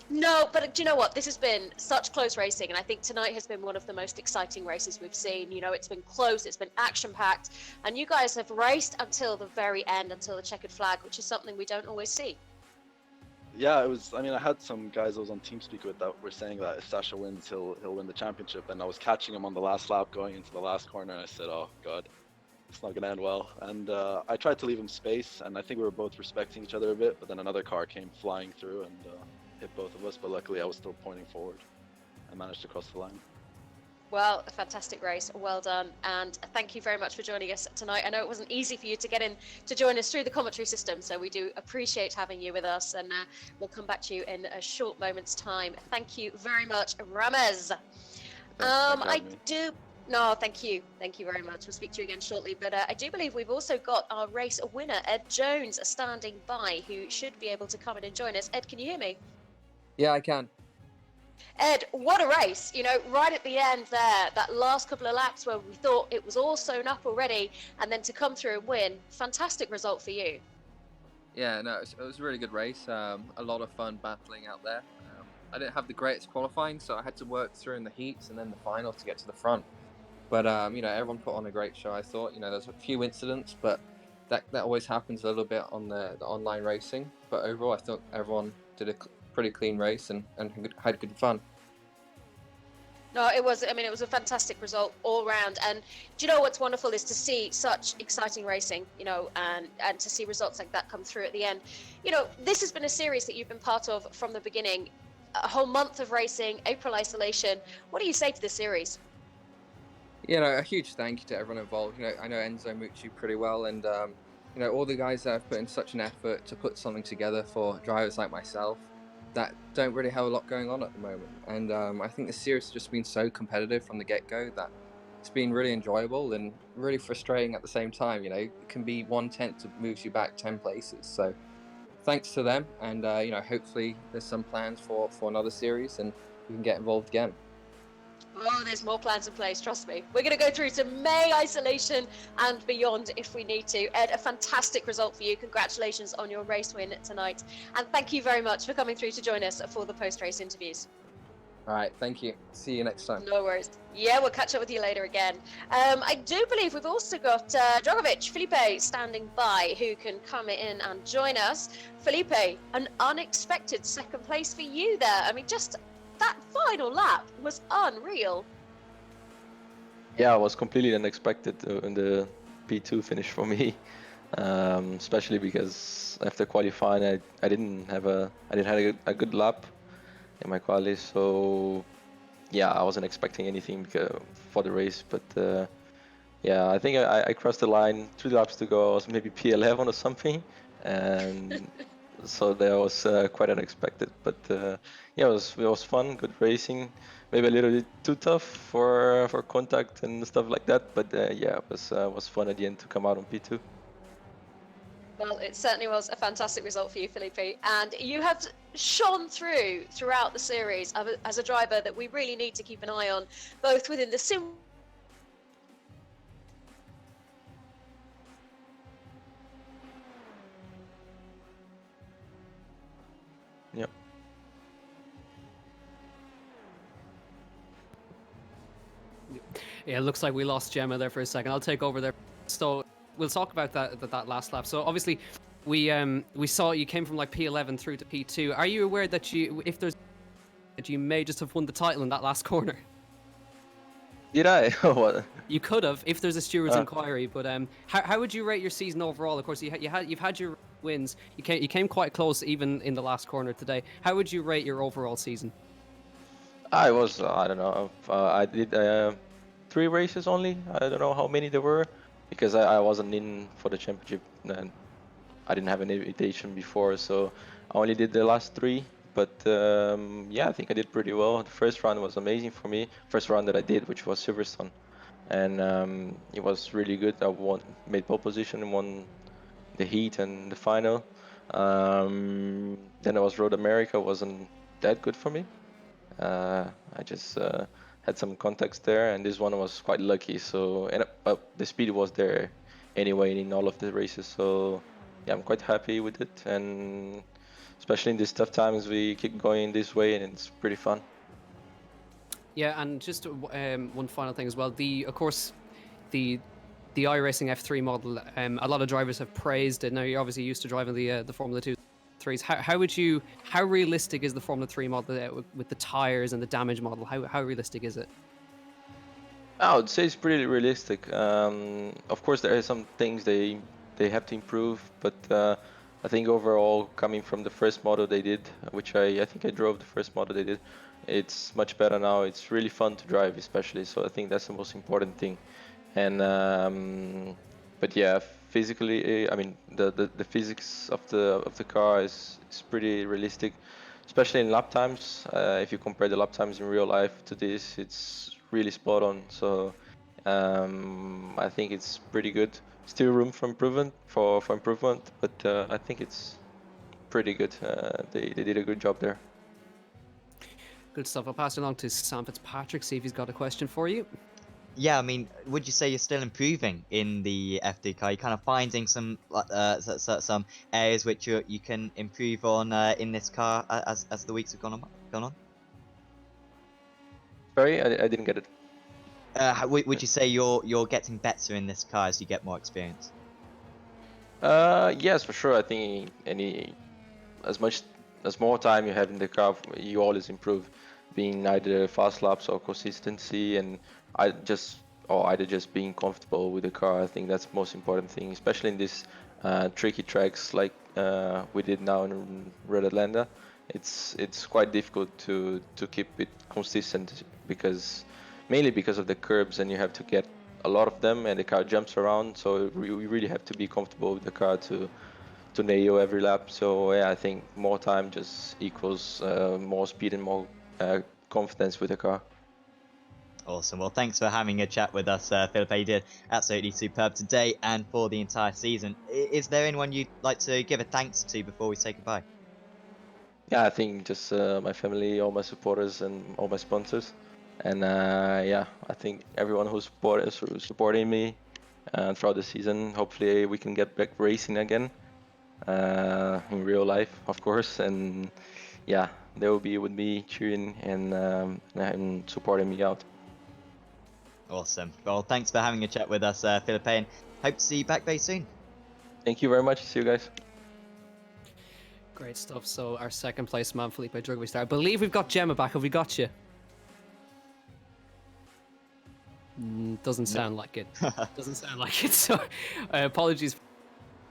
No, but do you know what? This has been such close racing, and I think tonight has been one of the most exciting races we've seen. You know, it's been close, it's been action-packed, and you guys have raced until the very end, until the checkered flag, which is something we don't always see. Yeah, it was. I mean, I had some guys I was on TeamSpeak with that were saying that if Sasha wins, he'll win the championship, and I was catching him on the last lap going into the last corner, and I said, "Oh God, it's not going to end well." And I tried to leave him space, and I think we were both respecting each other a bit. But then another car came flying through and hit both of us. But luckily, I was still pointing forward. I managed to cross the line. Well, a fantastic race. Well done. And thank you very much for joining us tonight. I know it wasn't easy for you to get in to join us through the commentary system, so we do appreciate having you with us. And we'll come back to you in a short moment's time. Thank you very much, Ramiz. No, thank you. Thank you very much. We'll speak to you again shortly. But I do believe we've also got our race winner, Ed Jones, standing by, who should be able to come in and join us. Ed, can you hear me? Yeah, I can. Ed, what a race. You know, right at the end there, that last couple of laps where we thought it was all sewn up already, and then to come through and win, fantastic result for you. Yeah, no, it was a really good race. A lot of fun battling out there. I didn't have the greatest qualifying, so I had to work through in the heats and then the final to get to the front. But, you know, everyone put on a great show, I thought. You know, there's a few incidents, but that always happens a little bit on the online racing. But overall, I thought everyone did a pretty clean race and had good fun. No, it was a fantastic result all round. And do you know what's wonderful is to see such exciting racing, you know, and to see results like that come through at the end. You know, this has been a series that you've been part of from the beginning. A whole month of racing, April isolation. What do you say to this series? You know, a huge thank you to everyone involved. You know, I know Enzo Mucci pretty well, and you know, all the guys that have put in such an effort to put something together for drivers like myself that don't really have a lot going on at the moment. And I think the series has just been so competitive from the get-go that it's been really enjoyable and really frustrating at the same time. You know, it can be 1/10 that moves you back 10 places. So thanks to them, and you know, hopefully there's some plans for another series and we can get involved again. Oh, there's more plans in place, trust me. We're going to go through to May isolation and beyond if we need to. Ed, a fantastic result for you. Congratulations on your race win tonight. And thank you very much for coming through to join us for the post-race interviews. All right, thank you. See you next time. No worries. Yeah, we'll catch up with you later again. I do believe we've also got Drogovic, Felipe, standing by, who can come in and join us. Felipe, an unexpected second place for you there. I mean, just that final lap was unreal. Yeah, it was completely unexpected in the P2 finish for me, especially because after qualifying, I didn't have a good lap in my quali, so yeah, I wasn't expecting anything for the race. But yeah, I think I crossed the line 3 laps to go. I was maybe P11 or something, and so that was quite unexpected. But yeah, it was fun, good racing. Maybe a little bit too tough for contact and stuff like that. But yeah, it was fun at the end to come out on P2. Well, it certainly was a fantastic result for you, Felipe, and you have shone throughout the series as a driver that we really need to keep an eye on, both within the sim. Yep. Yeah, it looks like we lost Gemma there for a second. I'll take over there. So we'll talk about that last lap. So obviously, we saw you came from like P11 through to P2. Are you aware that you may just have won the title in that last corner? Did I? What? You could have if there's a steward's inquiry. But how would you rate your season overall? Of course, you've had your wins. You came quite close even in the last corner today. How would you rate your overall season? I don't know. I did 3 races only. I don't know how many there were because I wasn't in for the championship and I didn't have an invitation before, so I only did the last 3. But yeah, I think I did pretty well. The first round was amazing for me. First round that I did, which was Silverstone, and it was really good. I made pole position and won the heat and the final. Then it was Road America, wasn't that good for me. I just had some context there, and this one was quite lucky. So, but the speed was there anyway in all of the races. So, yeah, I'm quite happy with it, and especially in these tough times, we keep going this way, and it's pretty fun. Yeah, and just one final thing as well. Of course, the iRacing F3 model. A lot of drivers have praised it. Now you're obviously used to driving the Formula 2 threes. How realistic is the Formula 3 model with the tires and the damage model? How realistic is it? I would say it's pretty realistic. Of course, there are some things they have to improve, but I think overall, coming from the first model they did, which I think I drove the first model they did, it's much better now. It's really fun to drive, especially. So I think that's the most important thing. And but yeah, physically, I mean the physics of the car is pretty realistic, especially in lap times. If you compare the lap times in real life to this, it's really spot on. So I think it's pretty good. Still room for improvement, but I think it's pretty good. They did a good job there. Good stuff. I'll pass it along to Sam Fitzpatrick, see if he's got a question for you. Yeah, I mean, would you say you're still improving in the FD car? You're kind of finding some areas which you can improve on in this car as the weeks have gone on? Sorry, I didn't get it. Would you say you're getting better in this car as you get more experience? Yes, for sure. I think as more time you have in the car, you always improve, being either fast laps or consistency, and either just being comfortable with the car. I think that's the most important thing, especially in these tricky tracks like we did now in Red Atlanta. It's quite difficult to keep it consistent mainly because of the curbs, and you have to get a lot of them, and the car jumps around. So we really have to be comfortable with the car to nail every lap. So yeah, I think more time just equals more speed and more confidence with the car. Awesome. Well, thanks for having a chat with us, Philip. You did absolutely superb today and for the entire season. Is there anyone you'd like to give a thanks to before we say goodbye? Yeah, I think just my family, all my supporters, and all my sponsors. And yeah, I think everyone who's supporting me throughout the season. Hopefully, we can get back racing again in real life, of course. And yeah, they will be with me cheering and supporting me out. Awesome. Well, thanks for having a chat with us, Philip, and hope to see you back very soon. Thank you very much. See you guys. Great stuff. So our second place man, Felipe Drugby. I believe we've got Gemma back. Have we got you? Doesn't sound like it. Doesn't sound like it. So apologies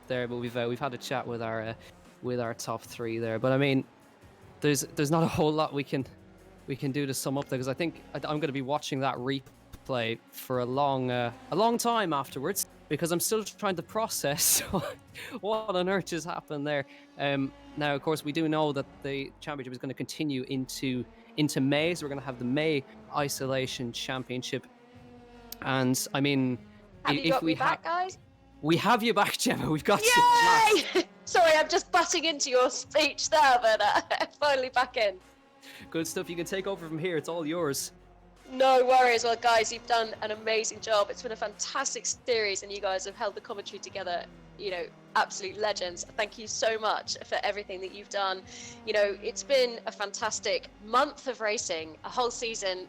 there, but we've had a chat with our top 3 there. But I mean, there's not a whole lot we can do to sum up there, because I think I'm going to be watching that replay for a long time afterwards. because I'm still trying to process what on earth just happened there. Now, of course, we do know that the championship is going to continue into May, so we're going to have the May Isolation Championship. And I mean, Have you got me back, guys? we have you back, Gemma. We've got you. Yay! Sorry, I'm just butting into your speech there, but finally back in. Good stuff. You can take over from here. It's all yours. No worries. Well, guys, you've done an amazing job. It's been a fantastic series, and you guys have held the commentary together. You know, absolute legends. Thank you so much for everything that you've done. You know, it's been a fantastic month of racing, a whole season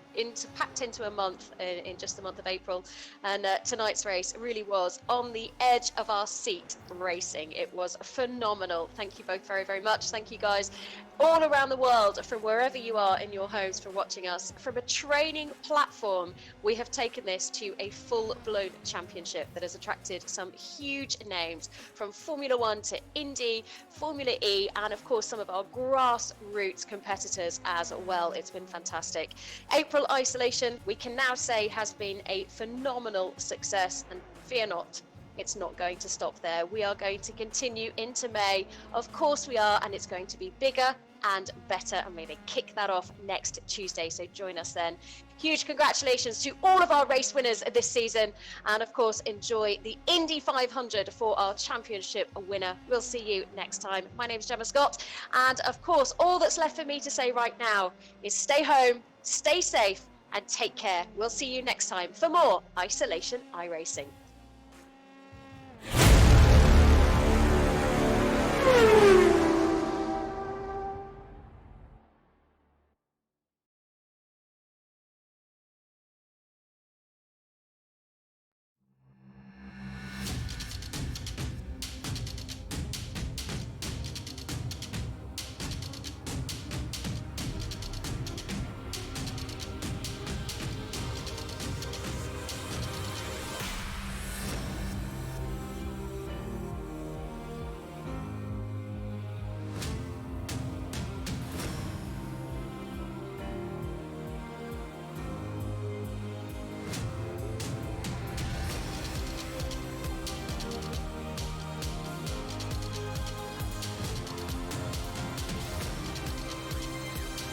packed into a month in just the month of April. And tonight's race really was on the edge of our seat racing. It was phenomenal. Thank you both very, very much. Thank you guys all around the world, from wherever you are in your homes, for watching us. From a training platform, we have taken this to a full-blown championship that has attracted some huge names, from Formula 1 to Indy, Formula E, and of course some of our grassroots competitors as well. It's been fantastic. April Isolation, we can now say, has been a phenomenal success, and fear not, it's not going to stop there. We are going to continue into May. Of course we are, and it's going to be bigger and better. I'm going to kick that off next Tuesday, so join us then. Huge congratulations to all of our race winners this season, and of course enjoy the Indy 500 for our championship winner. We'll see you next time. My name is Gemma Scott, and of course all that's left for me to say right now is stay home, stay safe, and take care. We'll see you next time for more Isolation iRacing.